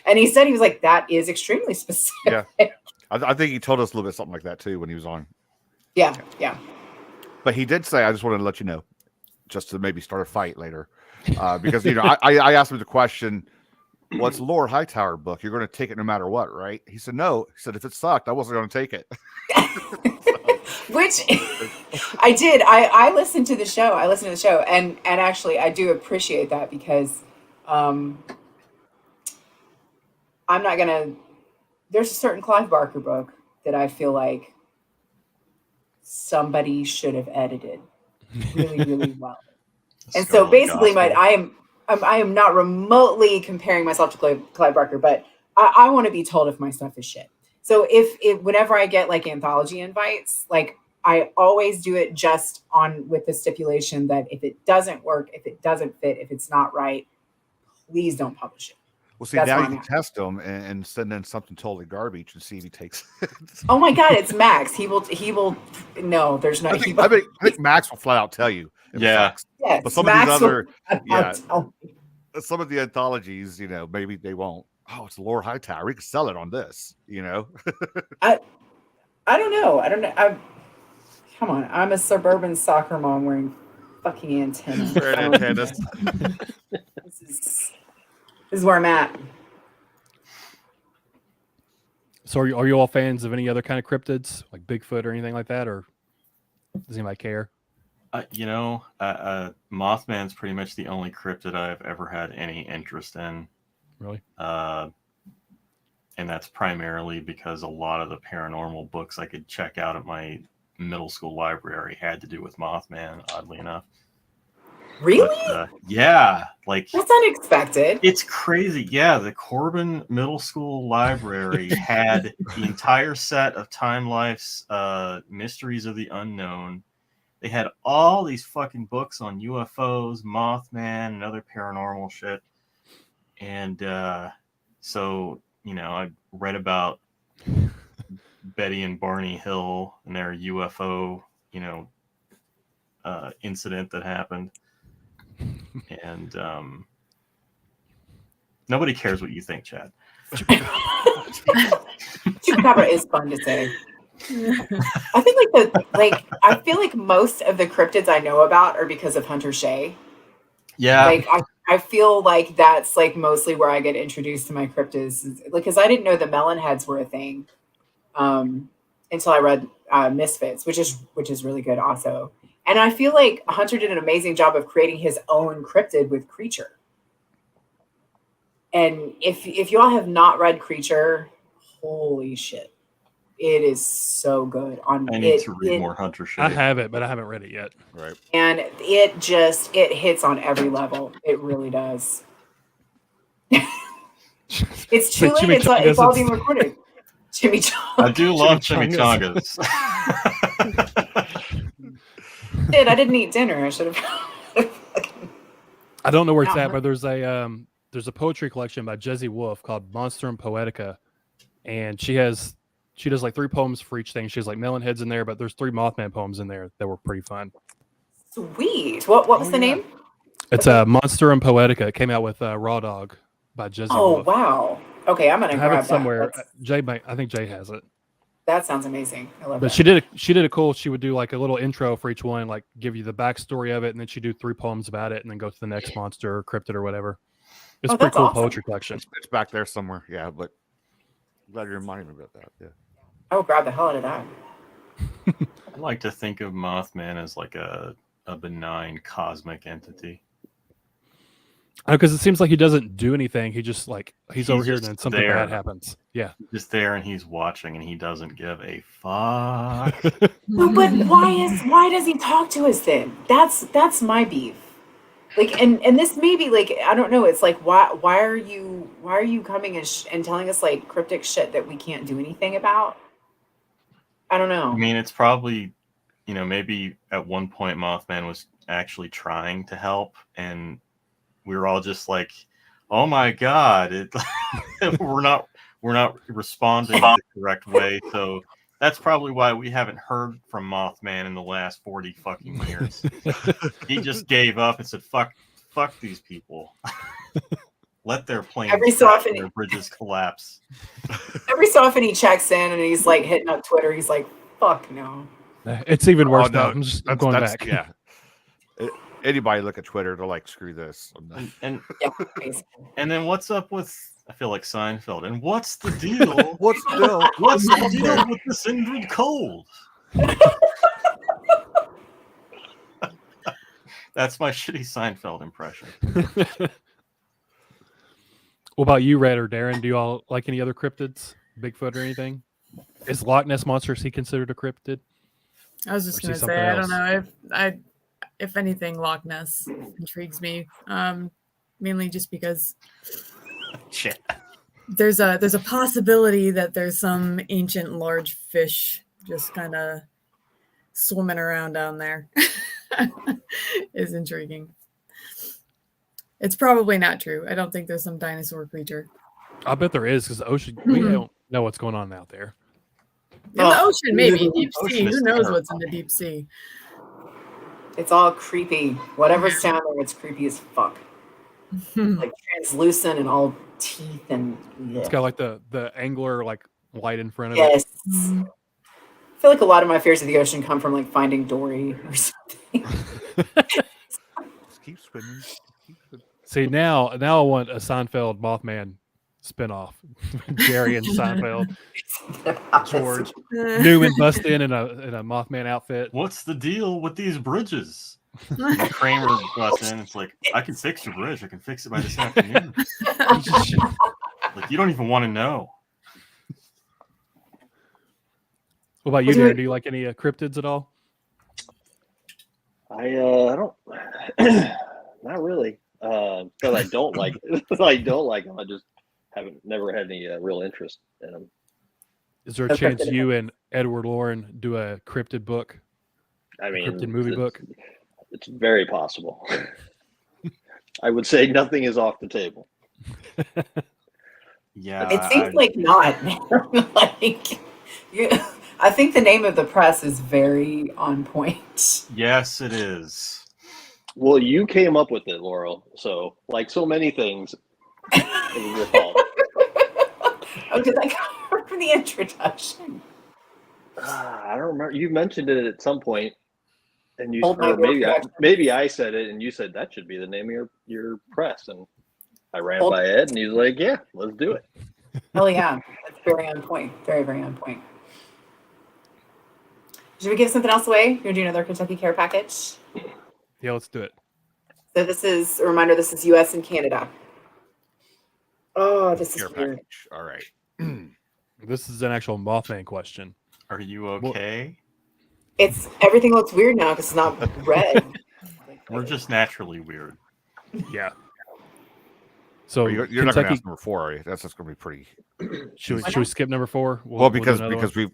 And he said, he was like, that is extremely specific. Yeah. I think he told us a little bit something like that too when he was on. Yeah. But he did say, I just wanted to let you know, just to maybe start a fight later. Because, I asked him the question, what's Laurel Hightower book? You're going to take it no matter what, right? He said, no. He said, if it sucked, I wasn't going to take it. Which I did. I listened to the show. And actually I do appreciate that because I'm not going to, there's a certain Clive Barker book that I feel like somebody should have edited really, really well. And so basically I am not remotely comparing myself to Clive Barker, but I want to be told if my stuff is shit. So if whenever I get like anthology invites, like I always do it just with the stipulation that if it doesn't work, if it doesn't fit, if it's not right, please don't publish it. Well, see, That's now where you I'm can at. test him and send in something totally garbage and see if he takes it. Oh my God, it's Max. He will. No, there's no. I think Max will flat out tell you. If it Yeah. sucks. Yes, But some of Max these other, will- some of the anthologies, maybe they won't. Oh, it's Laurel Hightower. We can sell it on this, I don't know. Come on. I'm a suburban soccer mom wearing fucking antennas. Wearing antennas. This is where I'm at. So are you all fans of any other kind of cryptids, like Bigfoot or anything like that, or does anybody care? Mothman's pretty much the only cryptid I've ever had any interest in. Really? And that's primarily because a lot of the paranormal books I could check out at my middle school library had to do with Mothman, oddly enough. Really? But, yeah, like That's unexpected. it's crazy. Yeah, the Corbin Middle School Library had the entire set of Time Life's Mysteries of the Unknown. They had all these fucking books on UFOs, Mothman, and other paranormal shit. And so, I read about Betty and Barney Hill and their UFO, incident that happened. And nobody cares what you think, Chad. Chupacabra is fun to say. I think I feel like most of the cryptids I know about are because of Hunter Shea. Yeah. Like I feel like that's like mostly where I get introduced to my cryptids. Like, because I didn't know the melon heads were a thing until I read Misfits, which is really good also. And I feel like Hunter did an amazing job of creating his own cryptid with Creature. And if you all have not read Creature, holy shit. It is so good. I need to read more Hunter Shea. I have it, but I haven't read it yet. Right. And it hits on every level. It really does. It's too late. It's all being recorded. Chimichangas. I do love chimichangas. I didn't eat dinner. I should have. I don't know where it's at, but there's a poetry collection by Jesse Wolf called Monster and Poetica, and she does like 3 poems for each thing. She has like melon heads in there, but there's 3 Mothman poems in there that were pretty fun. Sweet. What was the name? It's Monster and Poetica. It came out with Raw Dog by Jesse Wolf. Oh wow. Okay, I'm gonna have grab it somewhere. That. I think Jay has it. That sounds amazing. I love but that. She did a cool. She would do like a little intro for each one, like give you the backstory of it, and then she'd do 3 poems about it, and then go to the next monster or cryptid or whatever. It's a pretty cool poetry collection. It's back there somewhere. Yeah, but I'm glad you reminded me about that. Yeah. I would grab the hell out of that. I like to think of Mothman as like a benign cosmic entity. Because it seems like he doesn't do anything. He just he's over here and then something bad happens. Yeah. He's just there and he's watching and he doesn't give a fuck. But why does he talk to us then? That's my beef. Like and this may be like, I don't know, it's like why are you coming and telling us like cryptic shit that we can't do anything about? I don't know. I mean, it's probably, maybe at one point Mothman was actually trying to help and we were all just like, oh my God, we're not responding the correct way. So that's probably why we haven't heard from Mothman in the last 40 fucking years. He just gave up and said, fuck these people. Let their planes their bridges collapse. Every so often he checks in and he's like hitting up Twitter. He's like, fuck no. It's even worse now. I'm going back. Yeah. Anybody look at Twitter, they're like, screw this. And then what's up with, I feel like Seinfeld, and what's the deal? What's the deal with this Indrid cold? That's my shitty Seinfeld impression. What about you, Red or Darren? Do you all like any other cryptids? Bigfoot or anything? Is Loch Ness Monster, is he considered a cryptid? I was just going to say, I don't know. If anything, Loch Ness intrigues me, mainly just because shit. There's a possibility that there's some ancient large fish just kind of swimming around down there. Is intriguing. It's probably not true. I don't think there's some dinosaur creature. I bet there is, because the ocean, we don't know what's going on out there. In the ocean, maybe. Deep sea. Who knows what's in the deep sea? It's all creepy. Whatever's down there, it's creepy as fuck. Like translucent and all teeth and it's got like the angler like light in front of it. Yes. I feel like a lot of my fears of the ocean come from like Finding Dory or something. Just keep swimming. See, now I want a Seinfeld Mothman spinoff. Jerry and Seinfeld. George Newman bust in a Mothman outfit. What's the deal with these bridges? And Kramer busts in. It's like, I can fix your bridge. I can fix it by this afternoon. Like, you don't even want to know. What about you, Darren? Do you like any cryptids at all? I don't. Not really. Because I don't like. I don't like them. I just never had any real interest in them. Is there a chance you and Edward Lauren do a cryptid book? I mean, cryptid movie book. It's very possible. I would say nothing is off the table. Yeah, it seems like not. Like, I think the name of the press is very on point. Yes, it is. Well, you came up with it, Laurel. So, like so many things, it was your fault. Oh, did I cover from the introduction? I don't remember. You mentioned it at some point, and you, Hold my or maybe recollection. maybe I said it, and you said that should be the name of your press, and I ran Hold- by Ed, and he's like, "Yeah, let's do it." Oh yeah, that's very on point. Very, very on point. Should we give something else away? You're doing another Kentucky Care package. Yeah, let's do it. So this is a reminder. This is U.S. and Canada. Oh, this is Care weird. package. All right. This is an actual Mothman question. Are you okay? It's everything looks weird now because it's not red. We're just naturally weird. Yeah. So You're not going to Kentucky, ask number 4, are you? That's just going to be pretty. should we skip number 4? Well, do because another one.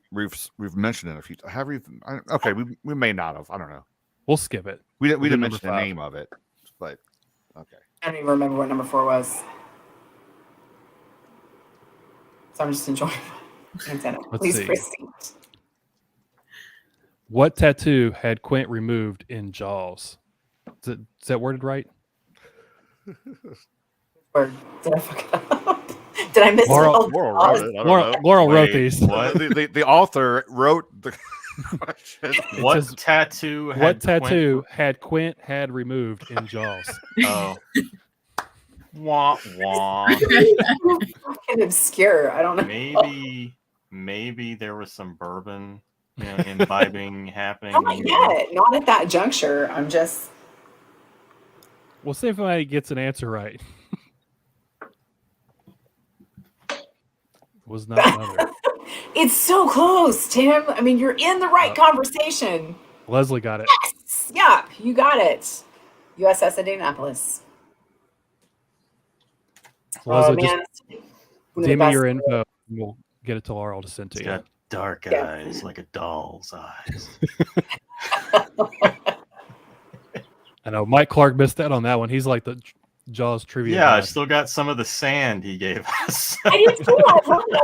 we've mentioned it a few. Have we? Okay, we may not have. I don't know. We'll skip it. We do didn't number mention the 5. name of it, but okay. I don't even remember what number 4 was. So I'm just enjoying my antenna. Let's Please see. proceed. What tattoo had Quint removed in Jaws? Is that worded right? Or did I fuck it up? Did I miss Laurel- it? Laurel wrote it. I don't know. Laurel wrote Wait, these. What? The author wrote the question. What says, tattoo? What had tattoo had Quint had removed in Jaws? Oh. Wah wah. Fucking obscure. I don't know. Maybe there was some bourbon, imbibing happening. Not yet. Not at that juncture. I'm just. We'll see if anybody gets an answer right. Was not another. It's so close, Tim. I mean, you're in the right conversation. Leslie got it. Yes. Yeah, you got it. USS Indianapolis. Leslie, man. just One of the give me best- your info and we'll get it to Laurel to send to It's you. got dark Yeah. eyes like a doll's eyes. I know Mike Clark missed out on that one. He's like the Jaws trivia. Yeah, I guy. still got some of the sand he gave us. I did too. I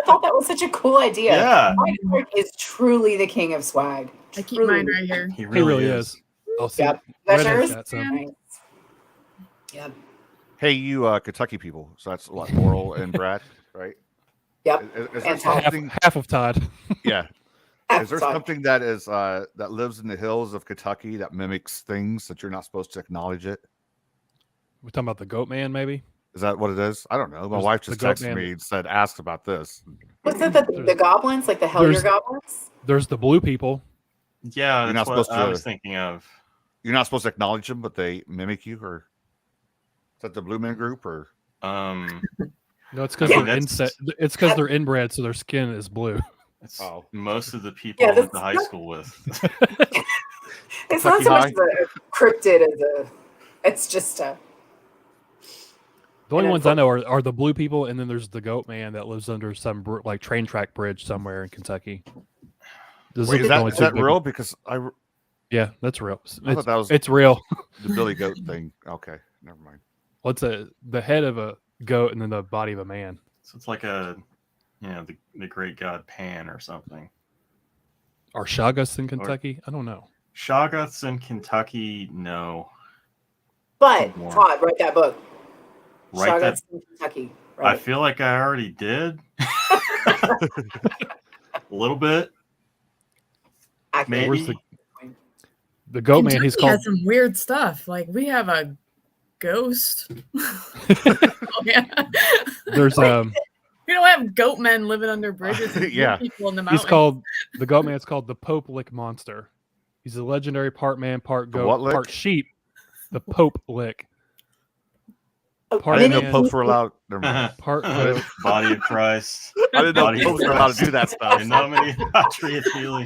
thought that was such a cool idea. Yeah. Mike Clark is truly the king of swag. I keep Truly. mine right here. He He really is. I'll see. Yep. You got Redhead's yours? got some. Nice. Yep. Hey, you Kentucky people. So that's what, Laurel and Brad, right? Yep. Is there And Todd. something? Half of Todd. Yeah. Is there Sorry. something that is that lives in the hills of Kentucky that mimics things that you're not supposed to acknowledge it? We're talking about the Goat Man, maybe. Is that what it is? I don't know. My There's wife the just goat texted man. me and said, "Ask about this." What's it? The goblins, like the Hellier There's- goblins? There's the blue people. Yeah, You're that's not what supposed I to- was thinking of. You're not supposed to acknowledge them, but they mimic you, or is that the Blue Man Group, or Um, No, it's because Yeah, they're that's- It's because they're inbred, so their skin is blue. it's Oh. most of the people Yeah, I went to that's- high school with. It's not Kentucky so much High? as a cryptid as a. It's just a. The only And ones I know are the blue people, and then there's the Goat Man that lives under some like train track bridge somewhere in Kentucky. Those wait, are is the only that two big- real? Because Yeah, that's real. I thought that was It's real. the Billy Goat thing. Okay, never mind. What's the head of a goat and then the body of a man? So it's like the great god Pan or something. Are Shoggoths in Kentucky? I don't know. Shoggoths in Kentucky, no. But More. Todd, write that book. Right, that Shoggoths in Kentucky. I Right. feel like I already did. A little bit. Accurate. Where's Maybe. the Goat Man? He's Kentucky called. has some weird stuff. Like we have a ghost. Oh, yeah. There's We don't have goat men living under bridges. And Yeah. people in the mountains. he's called the Goat Man. It's called the Pope Lick Monster. He's a legendary part man, part The goat, what lick? part sheep. The Pope Lick. Oh, Part I didn't know man, popes were allowed. Never mind. part goat. Body of Christ. I didn't know Body of popes were allowed to Christ. do that stuff. In nomine Patri et Filii.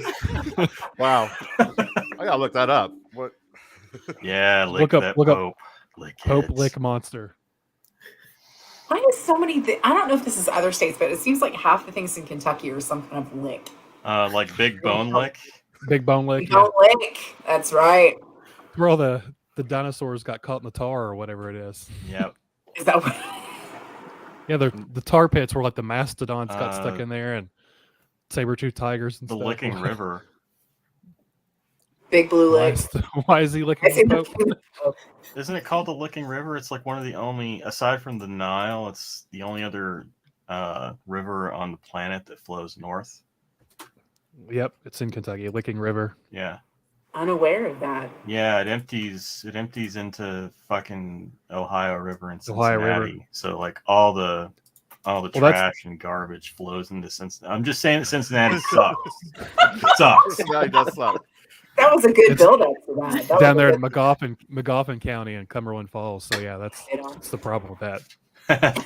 Wow, I gotta look that up. What? Yeah, lick Look up- that look up Pope. Lick Pope it. Lick Monster. Why do so many? I don't know if this is other states, but it seems like half the things in Kentucky are some kind of lick. Like Big Bone Lick. Big Bone Lick. We Yeah. don't lick. That's right. Where all the dinosaurs got caught in the tar or whatever it is. Yep. Is that what? Yeah, the tar pits where like the mastodons got stuck Uh, in there, and saber-tooth tigers and The stuff. Licking River. Big Blue Why Lake. why is he I licking see the the Pope? Isn't it called the Licking River? It's like one of the only, aside from the Nile, it's the only other river on the planet that flows north. Yep, it's in Kentucky, Licking River. Yeah. Unaware of that. Yeah, it empties into fucking Ohio River and Ohio Cincinnati. River. So like all the trash and garbage flows into Cincinnati. I'm just saying that Cincinnati sucks. It sucks. Yeah, it does suck. That was a good It's build up to that. That Down was a there in good- Magoffin County in Cumberland Falls. So yeah, that's the problem with that.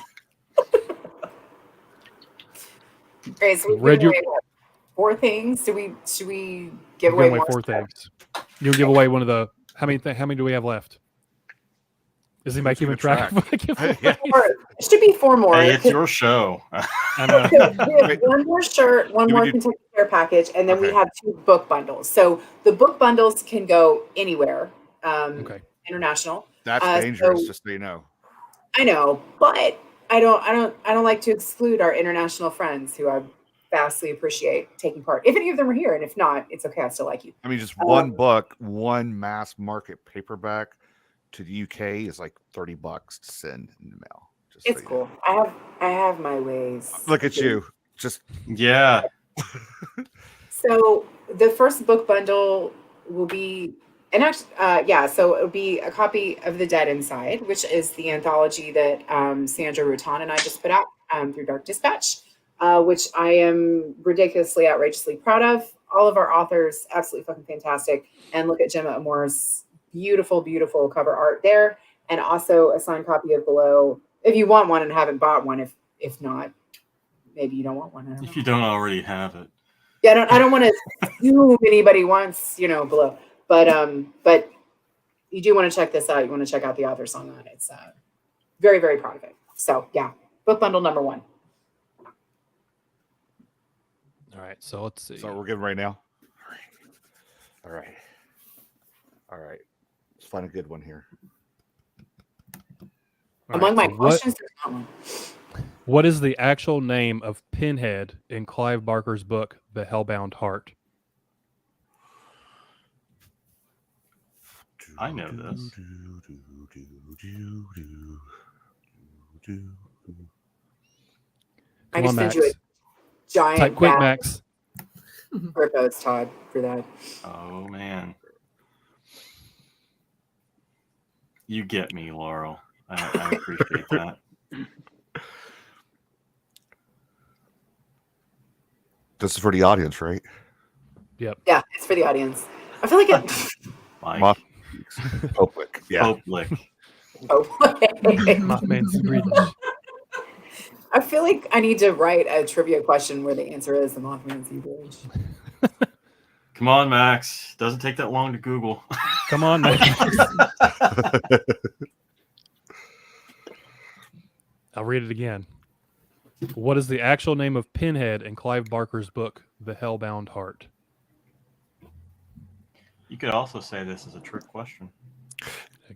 Great. So we've Read given your- away, what, 4 things. Should we give We're away giving away more 4 stuff? things. You'll give away one of the how many do we have left? Is he Who's keeping keeping track? track? of the Yeah. Or it should be 4 more. Hey, it's your show. I know. We have one more shirt, one Do we more do- Kentucky Care package, and then we Okay. have 2 book bundles. So the book bundles can go anywhere, Okay. international. That's So- dangerous, just so you know. I know, but I don't like to exclude our international friends who I vastly appreciate taking part. If any of them are here, and if not, it's okay. I still like you. I mean, just one book, one mass market paperback to the UK is like $30 to send in the mail. Just so It's you cool. I have my ways. know. Look at you. Just Yeah. So the first book bundle will be, and actually, so it'll be a copy of The Dead Inside, which is the anthology that Sandra Rutan and I just put out through Dark Dispatch, which I am ridiculously, outrageously proud of. All of our authors, absolutely fucking fantastic. And look at Gemma Amore's beautiful, beautiful cover art there, and also a signed copy of Below. If you want one and haven't bought one, if not, maybe you don't want one. I don't know. If you don't already have it. Yeah, I don't want to assume anybody wants, Below, but you do want to check this out. You want to check out the author song on it. It's very, very proud of it. So yeah, book bundle number 1. All right. So let's see. so we're giving right now. All right. Let's find a good one here. All Among right, my so questions, there's not one. what is the actual name of Pinhead in Clive Barker's book, The Hellbound Heart? I know this. I Come on, just sent Max. you a giant Type quick, bag Max. of Grippos, Todd, for that. Oh man. You get me, Laurel. I appreciate that. This is for the audience, right? Yep. Yeah, it's for the audience. I feel like it. Mike. Moth- Oakwick. Yeah. Pope Lick. Mothman's Bridge. I feel like I need to write a trivia question where the answer is the Mothman Sea Bridge. Come on, Max. Doesn't take that long to Google. Come on, Max. I'll read it again. What is the actual name of Pinhead in Clive Barker's book, The Hellbound Heart? You could also say this is a trick question.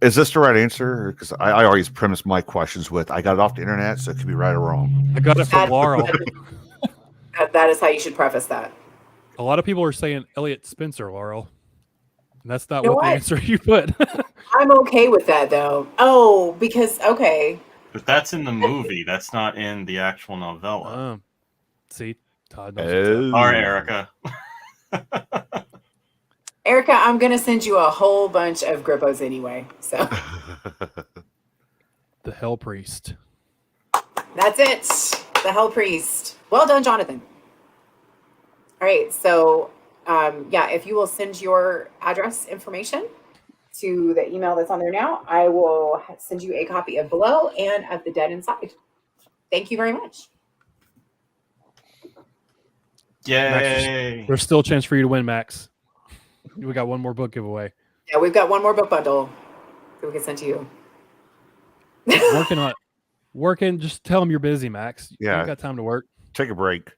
Is this the right answer? Because I always premise my questions with I got it off the internet, so it could be right or wrong. I got it from Laurel. That is how you should preface that. A lot of people are saying Elliot Spencer, Laurel. And that's not You know what the what? answer you put. I'm okay with that though. Oh, because okay. But that's in the movie. That's not in the actual novella. See, Todd knows what's up. All right, Erica. Erica, I'm gonna send you a whole bunch of Grippos anyway. So The Hell Priest. that's it. The Hell Priest. Well done, Jonathan. All right, so if you will send your address information to the email that's on there now, I will send you a copy of Below and of The Dead Inside. Thank you very much. Yay. There's still a chance for you to win, Max. We got one more book giveaway. Yeah, we've got one more book bundle that we can send to you. Working on it. Working. Just tell them you're busy, Max. Yeah. You've got time to work. Take a break.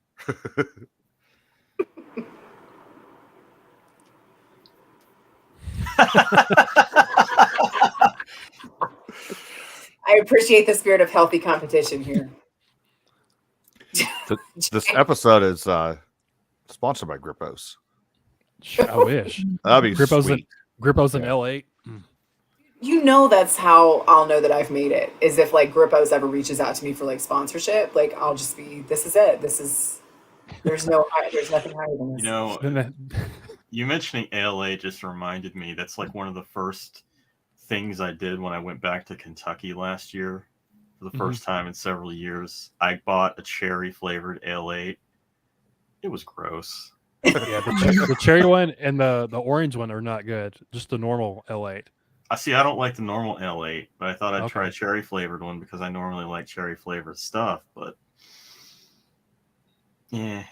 I appreciate the spirit of healthy competition here. This episode is sponsored by Grippos. I wish. That'd be Grippo's sweet. Grippo's in Yeah. L8. You know, that's how I'll know that I've made it, is if like Grippos ever reaches out to me for like sponsorship. Like I'll just be, this is it. There's nothing higher than this. You know, Then that- you mentioning ALA just reminded me that's like one of the first things I did when I went back to Kentucky last year for the first time in several years. I bought a cherry flavored ALA. It was gross. yeah, the cherry one and the orange one are not good. Just the normal L8. I see. I don't like the normal L8, but I thought I'd try a Okay. cherry flavored one because I normally like cherry flavored stuff. But yeah,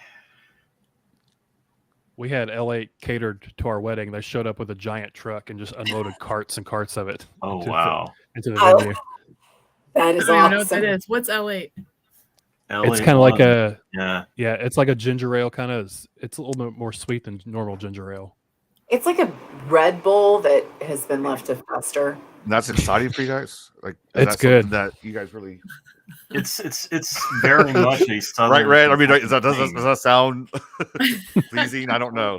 We had L8 catered to our wedding. They showed up with a giant truck and just unloaded carts and carts of it. oh into wow, into the Oh, venue. That is I don't even know what awesome. that is. What's L8? L8 It's kind of like one. a Yeah. it's like a ginger ale kind of. It's a little bit more sweet than normal ginger ale. It's like a Red Bull that has been left to fester. And that's exciting for you guys. Like, is It's that something good. that you guys really It's very much a southern right, Red? I mean, does thing. that sound pleasing? I don't know.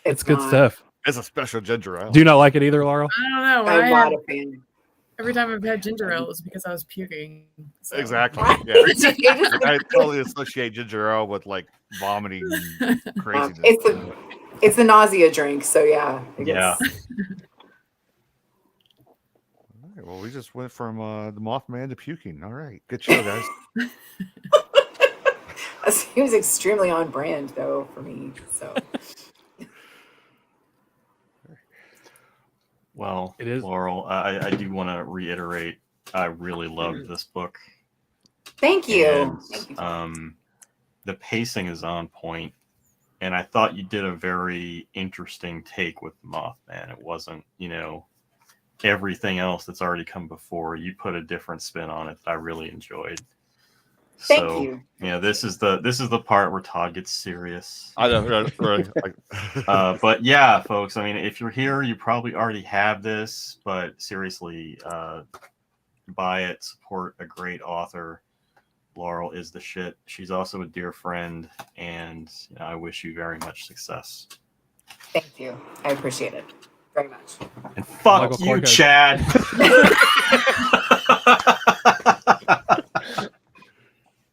It's good not. stuff. It's a special ginger ale. Do you not like it either, Laurel? I don't know. I'm not a fan. Every time I've had ginger ale, it's because I was puking. So. Exactly. What? Yeah. Like, I totally associate ginger ale with like vomiting and craziness. It's a nausea drink, so yeah. I Yeah. guess. All right, well, we just went from the Mothman to puking. All right, good show, guys. He was extremely on brand though for me. So Well, It is. Laurel, I do want to reiterate, I really loved this book. thank you. And, Thank you. the pacing is on point, and I thought you did a very interesting take with Mothman. It wasn't, everything else that's already come before. You put a different spin on it that I really enjoyed. Thank you. Yeah, this is the part where Todd gets serious. I know, right? But yeah, folks, I mean, if you're here, you probably already have this, but seriously, buy it, support a great author. Laurel is the shit. She's also a dear friend, and I wish you very much success. Thank you. I appreciate it very much. And fuck Michael you, Cork has- Chad.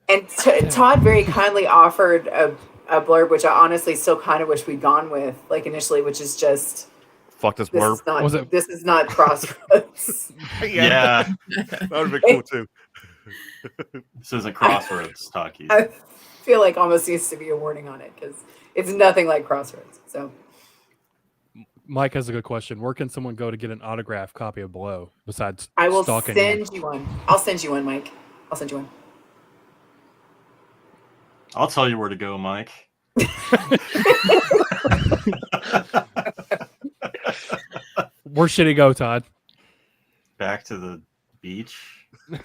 And Todd very kindly offered a blurb, which I honestly still kind of wish we'd gone with, like initially, which is just Fuck this this blurb. is not Was it- this is not Crossroads. Yeah, That would have been cool too. this isn't Crossroads, Taki. I feel like almost needs to be a warning on it because it's nothing like Crossroads. So Mike has a good question. Where can someone go to get an autographed copy of Blow besides I will stalking send you one. I'll send you one, Mike. I'll send you one. I'll tell you where to go, Mike. Where should he go, Todd? Back to the beach,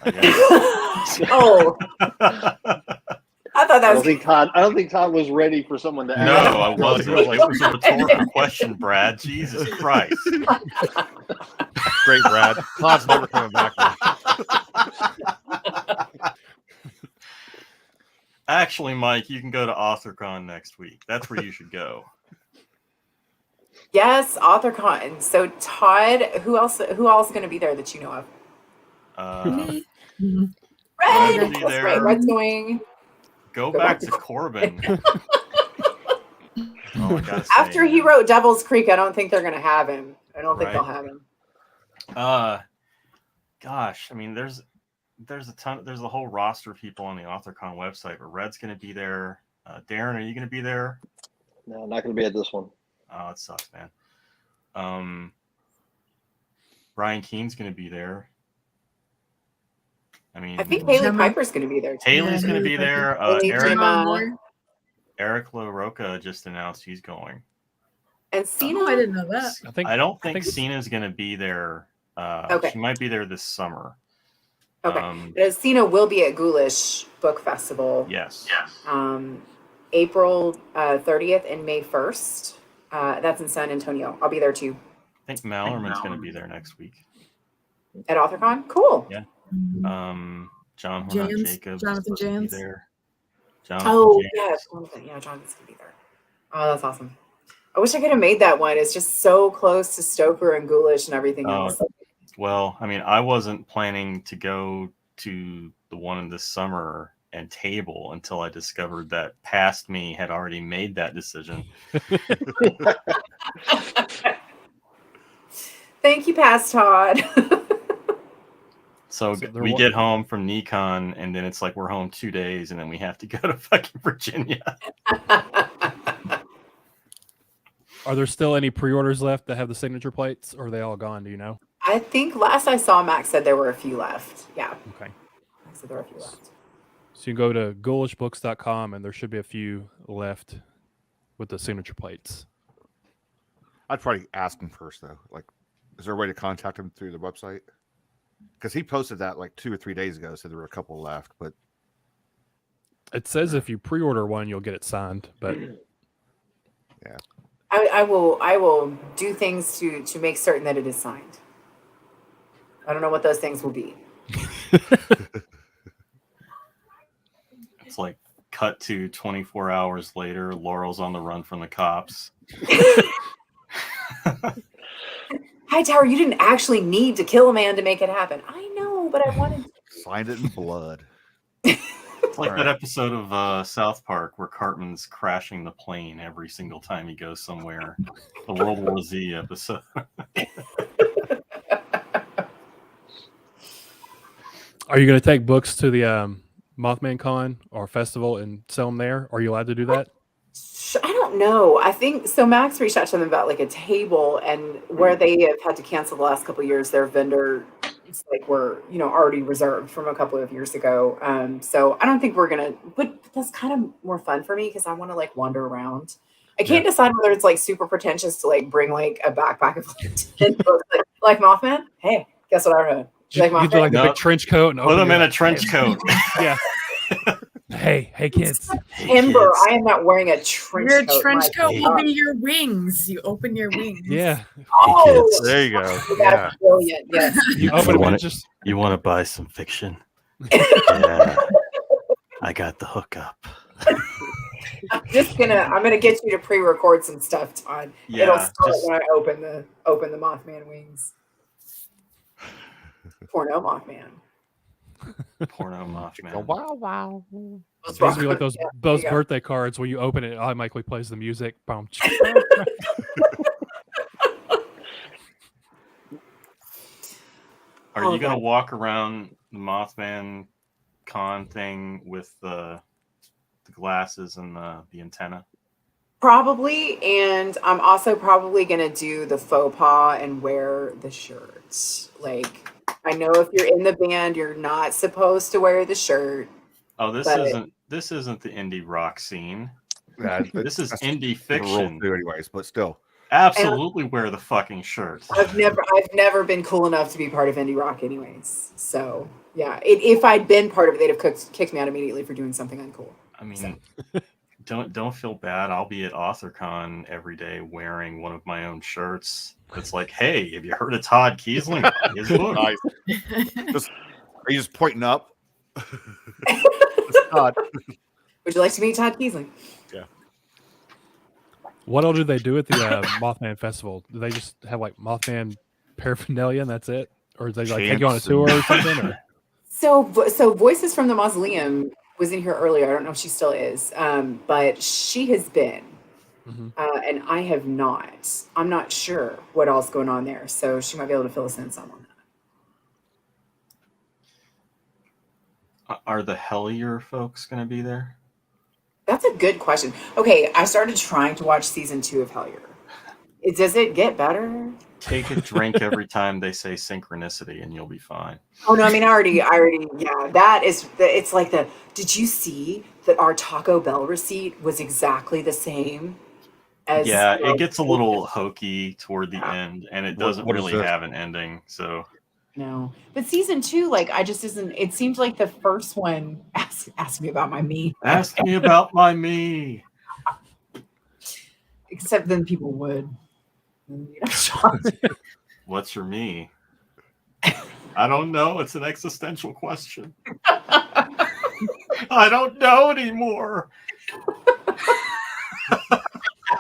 I guess. Oh, I thought that I was don't think Todd was ready for someone to No, ask. I wasn't. It was a rhetorical question, Brad. Jesus Christ. Great, Brad. Todd's never coming back. Actually, Mike, you can go to AuthorCon next week. That's where you should go. yes, AuthorCon. So Todd, who else is going to be there that you know of? Me. Red. I'll be That's there. right. Red's going. Go back to Corbin. Oh, I gotta say, After he wrote Devil's Creek, I don't think they're going to have him. I don't think Right. they'll have him. Gosh, I mean, there's a whole roster of people on the AuthorCon website. But Red's going to be there. Darren, are you going to be there? No, I'm not going to be at this one. Oh, it sucks, man. Brian Keene's going to be there. I mean, I think Haley Gemma. Piper's going to be there too. Haley's Yeah, going to Haley be there. Haley, Gemma. Eric LaRocca just announced he's going. And Cena. Oh, I didn't know that. I don't think it's- Cena's going to be there. Okay. She might be there this summer. Okay. Cena will be at Ghoulish Book Festival. Yes. April 30th and May 1st. That's in San Antonio. I'll be there too. I think Mallerman's going to be there next week. At AuthorCon? Cool. Yeah. Mhm. John Jans, Jacobs. is Jonathan supposed to be Jans. there. Jonathan Oh, Jans. yeah. Jonathan's going to be there. Oh, that's awesome. I wish I could have made that one. It's just so close to Stoker and Ghoulish and everything else. Well, I mean, I wasn't planning to go to the one in this summer and table until I discovered that past me had already made that decision. Thank you, Past Todd. So we get home from Nikon, and then it's like we're home 2 days, and then we have to go to fucking Virginia. Are there still any pre-orders left that have the signature plates, or are they all gone? Do you know? I think last I saw, Max said there were a few left. Yeah. Okay. I said there were a few left. So you can go to ghoulishnbooks.com, and there should be a few left with the signature plates. I'd probably ask him first, though. Like, is there a way to contact him through the website? Because he posted that like 2 or 3 days ago, so there were a couple left. But it says if you pre-order one, you'll get it signed. But yeah, I will do things to make certain that it is signed. I don't know what those things will be. It's like cut to 24 hours later, Laurel's on the run from the cops. Hightower, you didn't actually need to kill a man to make it happen. I know, but I wanted to. Signed it in blood. It's like that episode of South Park where Cartman's crashing the plane every single time he goes somewhere. The World War Z episode. are you going to take books to the Mothman Con or festival and sell them there? Are you allowed to do that? I don't know. I think so. Max reached out to them about like a table, and where they have had to cancel the last couple of years, their vendor were already reserved from a couple of years ago. So I don't think we're gonna. But that's kind of more fun for me because I want to like wander around. I can't decide whether it's like super pretentious to like bring like a backpack of like 10 books, like Mothman. Hey, guess what I wrote? You do like the big trench coat and put them in a trench coat. Yeah. Hey, kids. Ember, I am not wearing a trench coat. Your trench coat will be your wings. You open your wings. Yeah. Oh, there you go. That's brilliant. Yes. You open it just. You want to buy some fiction? Yeah. I got the hookup. I'm gonna get you to pre-record some stuff, Todd. Yeah, it'll start when I open the Mothman wings. Porno Mothman. Porno Mothman. Wow. It's supposed to be like those birthday cards where you open it, it automatically plays the music. Boom. Are you gonna walk around the Mothman con thing with the glasses and the antenna? Probably, and I'm also probably gonna do the faux pas and wear the shirts. Like, I know if you're in the band, you're not supposed to wear the shirt. Oh, this isn't the indie rock scene. Yeah, this is indie fiction. Anyways, but still. Absolutely wear the fucking shirt. I've never been cool enough to be part of indie rock anyways. So yeah, if I'd been part of it, they'd have kicked me out immediately for doing something uncool. I mean, don't feel bad. I'll be at AuthorCon every day wearing one of my own shirts. It's like, hey, have you heard of Todd Kiesling? His book. Nice. Are you just pointing up? Todd. Would you like to meet Todd Kiesling? Yeah. What all do they do at the Mothman Festival? Do they just have like Mothman paraphernalia and that's it? Or do they like take you on a tour or something? Or? So Voices from the Mausoleum was in here earlier. I don't know if she still is, but she has been. Mm-hmm. And I have not. I'm not sure what all's going on there. So she might be able to fill us in some on that. Are the Hellier folks going to be there? That's a good question. Okay, I started trying to watch season 2 of Hellier. Does it get better? Take a drink every time they say synchronicity and you'll be fine. Oh no, I mean I already yeah, it's like did you see that our Taco Bell receipt was exactly the same as it gets a little hokey toward the end and it doesn't really have an ending, so no. But season 2, like I just isn't it seems like the first one ask me about my me. Ask me about my me. Except then people would. What's your me? I don't know. It's an existential question. I don't know anymore.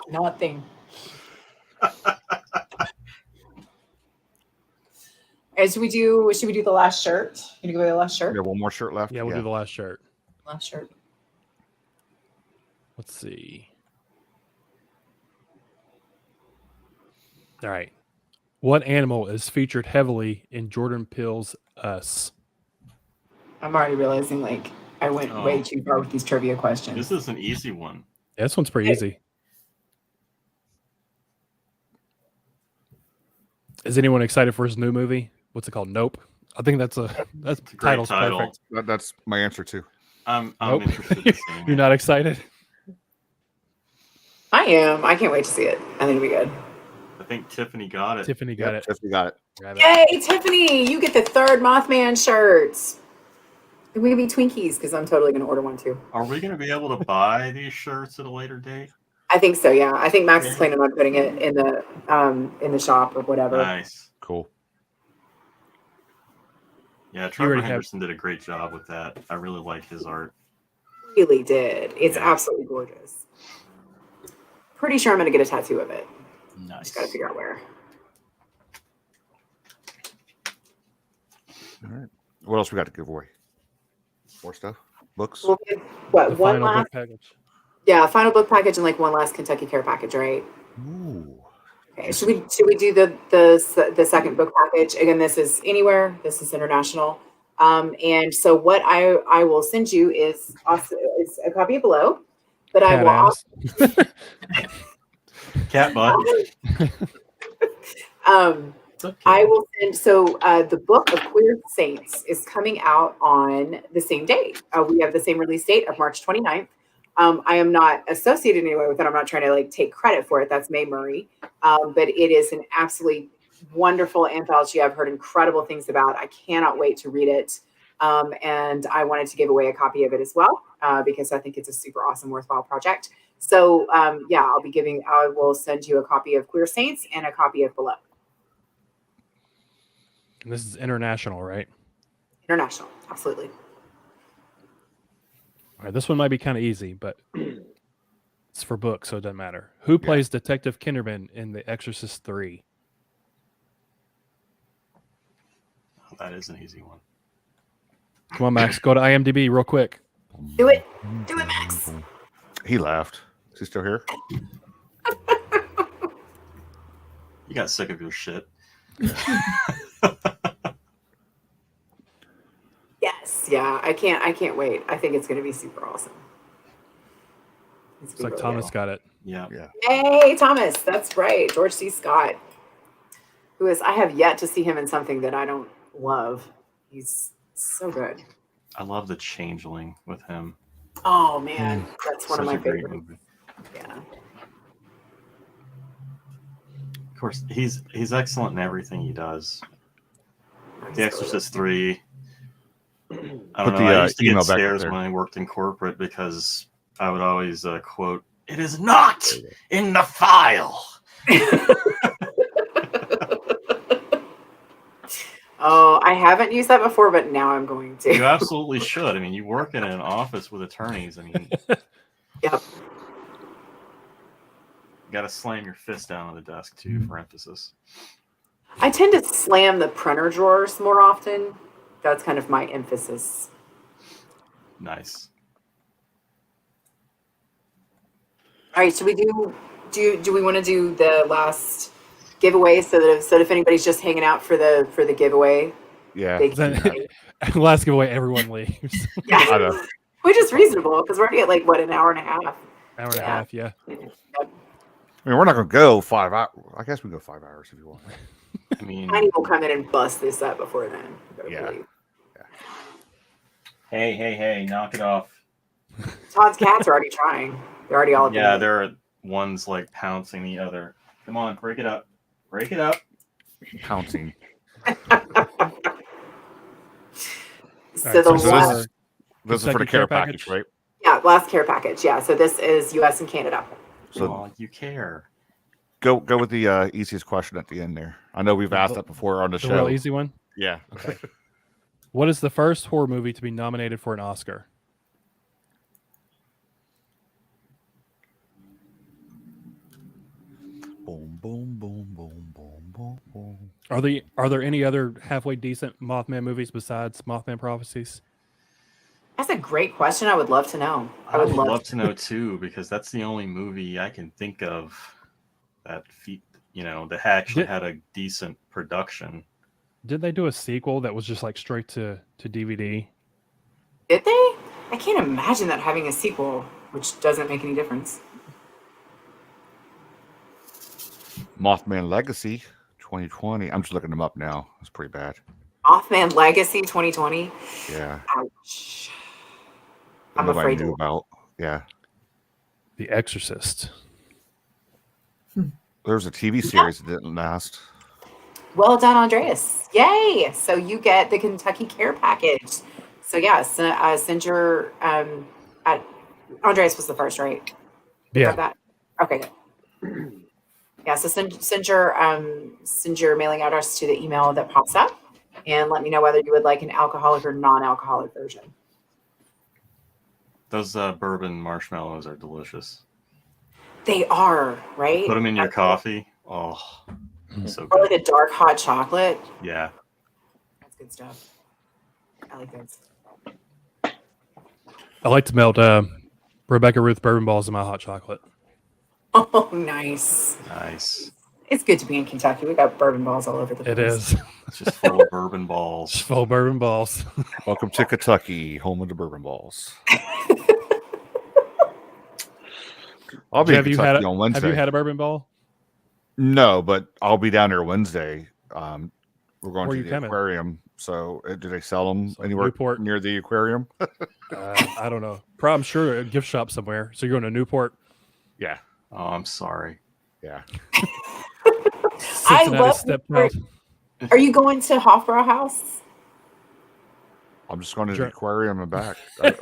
Nothing. And should we do the last shirt? You gonna go the last shirt? Yeah, one more shirt left. Yeah, we'll do the last shirt. Last shirt. Let's see. All right. What animal is featured heavily in Jordan Peele's Us? I'm already realizing like I went way too far with these trivia questions. This is an easy one. Yeah, this one's pretty easy. Is anyone excited for his new movie? What's it called? Nope. I think that's a title's title. perfect. That's my answer too. I'm Nope. interested in seeing You're it. not excited? I am. I can't wait to see it. I think it'll be good. I think Tiffany got it. Tiffany got it. Tiffany got it. Grab it. Yay, Tiffany! You get the third Mothman shirts. And we can be Twinkies because I'm totally gonna order one too. Are we going to be able to buy these shirts at a later date? I think so. Yeah, I think Max is planning on putting it in the shop or whatever. Nice. Cool. Yeah, Trevor already have- Henderson did a great job with that. I really like his art. Really did. It's Yeah. absolutely gorgeous. Pretty sure I'm gonna get a tattoo of it. Nice. Just gotta figure out where. All right. What else we got to give away? More stuff? Books? We'll give what The one final last book package. final book package and like one last Kentucky Care package, right? Ooh. Okay. Should we do the second book package again? This is anywhere. This is international. And so what I will send you is also is a copy of Below, but I will also, Cat butt. It's okay. I will send. So the book of Queer Saints is coming out on the same date. We have the same release date of March 29th. I am not associated in any way with it. I'm not trying to like take credit for it. That's Mae Murray. But it is an absolutely wonderful anthology. I've heard incredible things about. I cannot wait to read it. And I wanted to give away a copy of it as well because I think it's a super awesome, worthwhile project. So I will send you a copy of Queer Saints and a copy of Below. And this is international, right? International, absolutely. All right, this one might be kind of easy, but it's for books, so it doesn't matter. Who plays Detective Kinderman in The Exorcist 3? Oh, that is an easy one. Come on, Max. Go to IMDb real quick. Do it. Do it, Max. He left. Is he still here? You got sick of your shit. Yes. Yeah. I can't wait. I think it's going to be super awesome. It's like Thomas got it. Yeah. Yeah. Hey, Thomas. That's right. George C. Scott, who is, I have yet to see him in something that I don't love. He's so good. I love The Changeling with him. Oh, man. That's one of Such my a great favorites. movie. Yeah. Of course, he's excellent in everything he does. The Exorcist 3. I don't know. I used to get scares when I worked in corporate because I would always quote, "It is not in the file." Oh, I haven't used that before, but now I'm going to. You absolutely should. I mean, you work in an office with attorneys. I mean, Yep. you got to slam your fist down on the desk too for emphasis. I tend to slam the printer drawers more often. That's kind of my emphasis. Nice. All right, should we do we want to do the last giveaway so that if anybody's just hanging out for the giveaway, Yeah. they can, Last giveaway, everyone leaves. I know. which is reasonable because we're already at like what, an hour and a half. Hour and a half, yeah. I mean, we're not going to go 5 hours. I guess we can go 5 hours if you want. I mean, Tiny will come in and bust this up before then. Yeah. hey, knock it off. Todd's cats are already trying. They're already all up in Yeah, it. there are ones like pouncing the other. Come on, break it up. Break it up. Pouncing. So the so last, This is for the Kentucky care care package, package? right? last care package. Yeah. So this is U.S. and Canada. So Oh, you care. go with the easiest question at the end there. I know we've asked that before on the The real show. easy one. Yeah. Okay. What is the first horror movie to be nominated for an Oscar? Are there any other halfway decent Mothman movies besides Mothman Prophecies? That's a great question. I would love to know. I would love to know too, because that's the only movie I can think of that that actually had a decent production. Did they do a sequel that was just like straight to DVD? Did they? I can't imagine that having a sequel, which doesn't make any difference. Mothman Legacy 2020. I'm just looking them up now. It's pretty bad. Mothman Legacy 2020. Yeah. Ouch. I'm Nobody afraid knew to. about. Yeah. The Exorcist. There was a TV series that didn't last. Well done, Andreas. Yay! So you get the Kentucky Care Package. So yes, send your Andreas was the first, right? Yeah. That? Okay, good. Yeah, so send your mailing address to the email that pops up, and let me know whether you would like an alcoholic or non-alcoholic version. Those bourbon marshmallows are delicious. They are, right? Put them in your coffee. Oh, so Or good. like a dark hot chocolate. Yeah. That's good stuff. I like those. I like to melt Rebecca Ruth bourbon balls in my hot chocolate. Oh, nice. Nice. It's good to be in Kentucky. We got bourbon balls all over the place. It is. It's just full of bourbon balls. Just full bourbon balls. Welcome to Kentucky, home of the bourbon balls. I'll be in Kentucky on Wednesday. Have you had a bourbon ball? No, but I'll be down there Wednesday. We're going Where to you the coming? aquarium. So, do they sell them So anywhere Newport. near the aquarium? I don't know. I'm sure a gift shop somewhere. So you're going to Newport? Yeah. Oh, I'm sorry. Yeah. Cincinnati love Stepchild. Are you going to Hofbrau House? I'm just going to the Sure. aquarium and back. I'm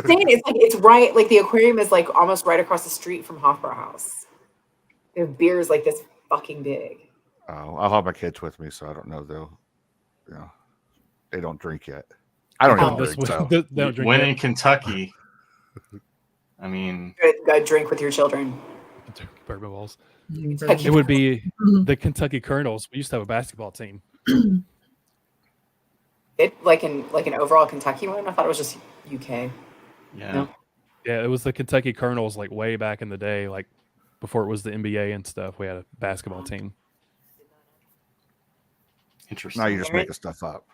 saying it's right, like the aquarium is like almost right across the street from Hofbrau House. Their beer is like this fucking big. I'll have my kids with me, so I don't know though. They don't drink yet. I don't Oh. even drink. So. They don't drink When yet. in Kentucky, I mean, Good drink with your children. Bourbon balls. Kentucky. It would be the Kentucky Colonels. We used to have a basketball team. It like an overall Kentucky one. I thought it was just UK. yeah. No. Yeah, it was the Kentucky Colonels, like way back in the day, like before it was the NBA and stuff. We had a basketball team. Interesting. Now you're just making stuff up.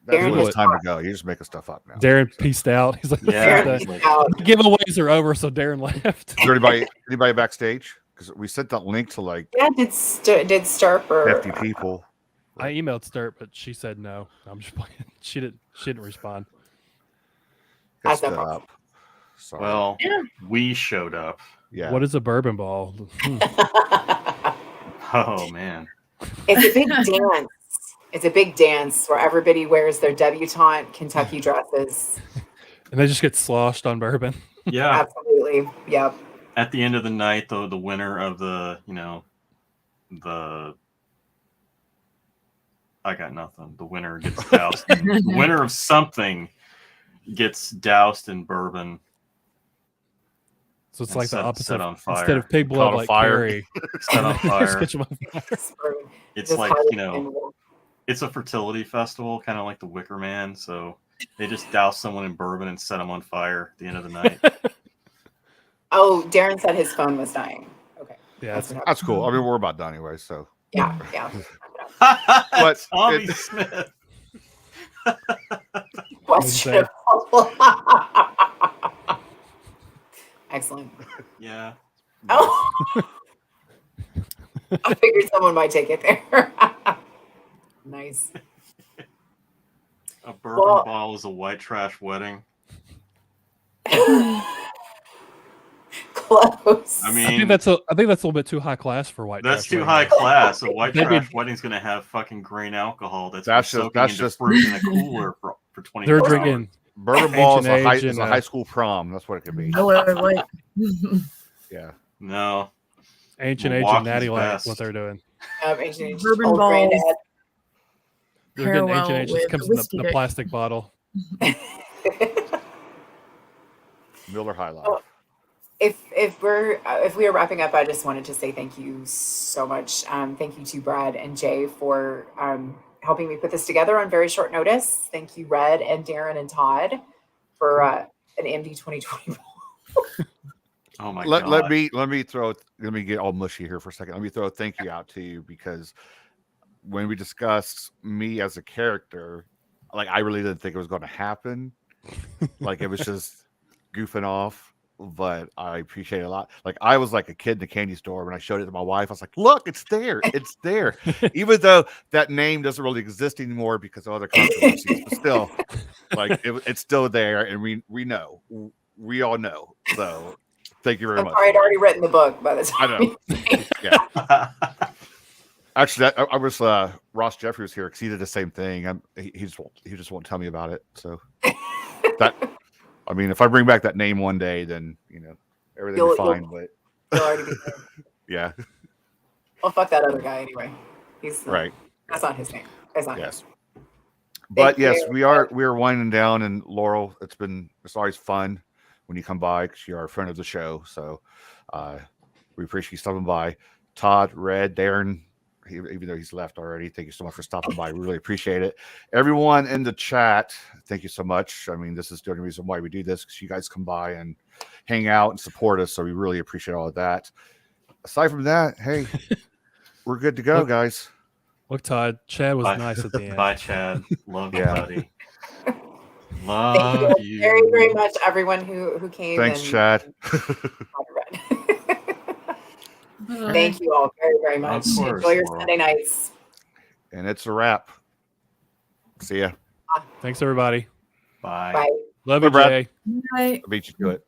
Darren When it's has- time to go. You're just making stuff up now. Darren pieced out. He's like, Yeah. the he's like, giveaways are over, so Darren left. Is there anybody backstage? Because we sent that link to like Yeah, did Starper 50 people. I emailed Sturt, but she said no. I'm just playing. She didn't respond. Got That's no stood problem. up. Sorry. well, Yeah. we showed up. yeah. What is a bourbon ball? Oh man. It's a big dance. It's a big dance where everybody wears their debutante Kentucky dresses. And they just get sloshed on bourbon. Yeah. Absolutely. Yep. At the end of the night, though, the winner of the I got nothing. The winner gets doused. The winner of something gets doused in bourbon. So it's And like the set opposite. on fire. Instead of pig Caught blood, on like fire. Carrie. Set on Just fire. catch 'em on fire. It's Just like, highly flammable. it's a fertility festival, kind of like the Wicker Man. So they just douse someone in bourbon and set them on fire at the end of the night. Oh, Darren said his phone was dying. Okay. Yeah, That's what happened. That's cool. I mean, we're about done anyway. So Yeah. Yeah. But Tommy it- Smith. Question. Excellent. Yeah. Oh. I figured someone might take it there. Nice. A bourbon Well- ball is a white trash wedding. Close. I I mean, think that's a little bit too high class for white. that's trash too wedding. high class. A white Maybe- trash wedding's gonna have fucking grain alcohol. That's That's soaking just- into fruit in a cooler for 20. They're hours. drinking. bourbon ball is Ancient a high, age is a and, high school prom. That's what it could be. Miller Lite. Yeah. No, Ancient age and Milwaukee's natty light. best. What they're doing. Ancient Bourbon old balls. granddad. They're getting Parallel ancient age. Just with comes in whiskey the dick. plastic bottle. Miller High Life. Oh. if we are wrapping up, I just wanted to say thank you so much. Thank you to Brad and Jay for helping me put this together on very short notice. Thank you, Red and Darren and Todd, for an MD 2020. Oh my let god. let me get all mushy here for a second. Let me throw a thank you out to you, because when we discussed me as a character, like I really didn't think it was going to happen. Like it was just goofing off. But I appreciate it a lot. Like I was like a kid in a candy store when I showed it to my wife. I was like, "Look, it's there, it's there." Even though that name doesn't really exist anymore because of other controversies, but still, like it's still there, and we know, we all know. So, thank you very much. I'd already written the book by the time. I know. Yeah. Actually, I was Ross Jeffrey was here because he did the same thing. He just won't tell me about it. So that. I mean, if I bring back that name one day, then everything will be fine. But you'll already be there. Yeah. Well, fuck that other guy anyway. He's right. That's not his name. That's not yes. him. But yes, we are winding down, and Laurel, it's always fun when you come by because you are a friend of the show. So we appreciate you stopping by. Todd, Red, Darren, even though he's left already, thank you so much for stopping by. We really appreciate it. Everyone in the chat, thank you so much. I mean, this is the only reason why we do this, because you guys come by and hang out and support us. So we really appreciate all of that. Aside from that, hey, we're good to go, guys. Look, Todd, Chad was nice at the end. Bye, Chad. Love you, buddy. Thank you very, very much, everyone who came. Thanks, Chad. Thank you all very, very much. Of course, enjoy your Laurel. Sunday nights. And it's a wrap. See ya. Thanks, everybody. Bye. Bye. Love you, Brad. Jay. Bye. I beat you to it.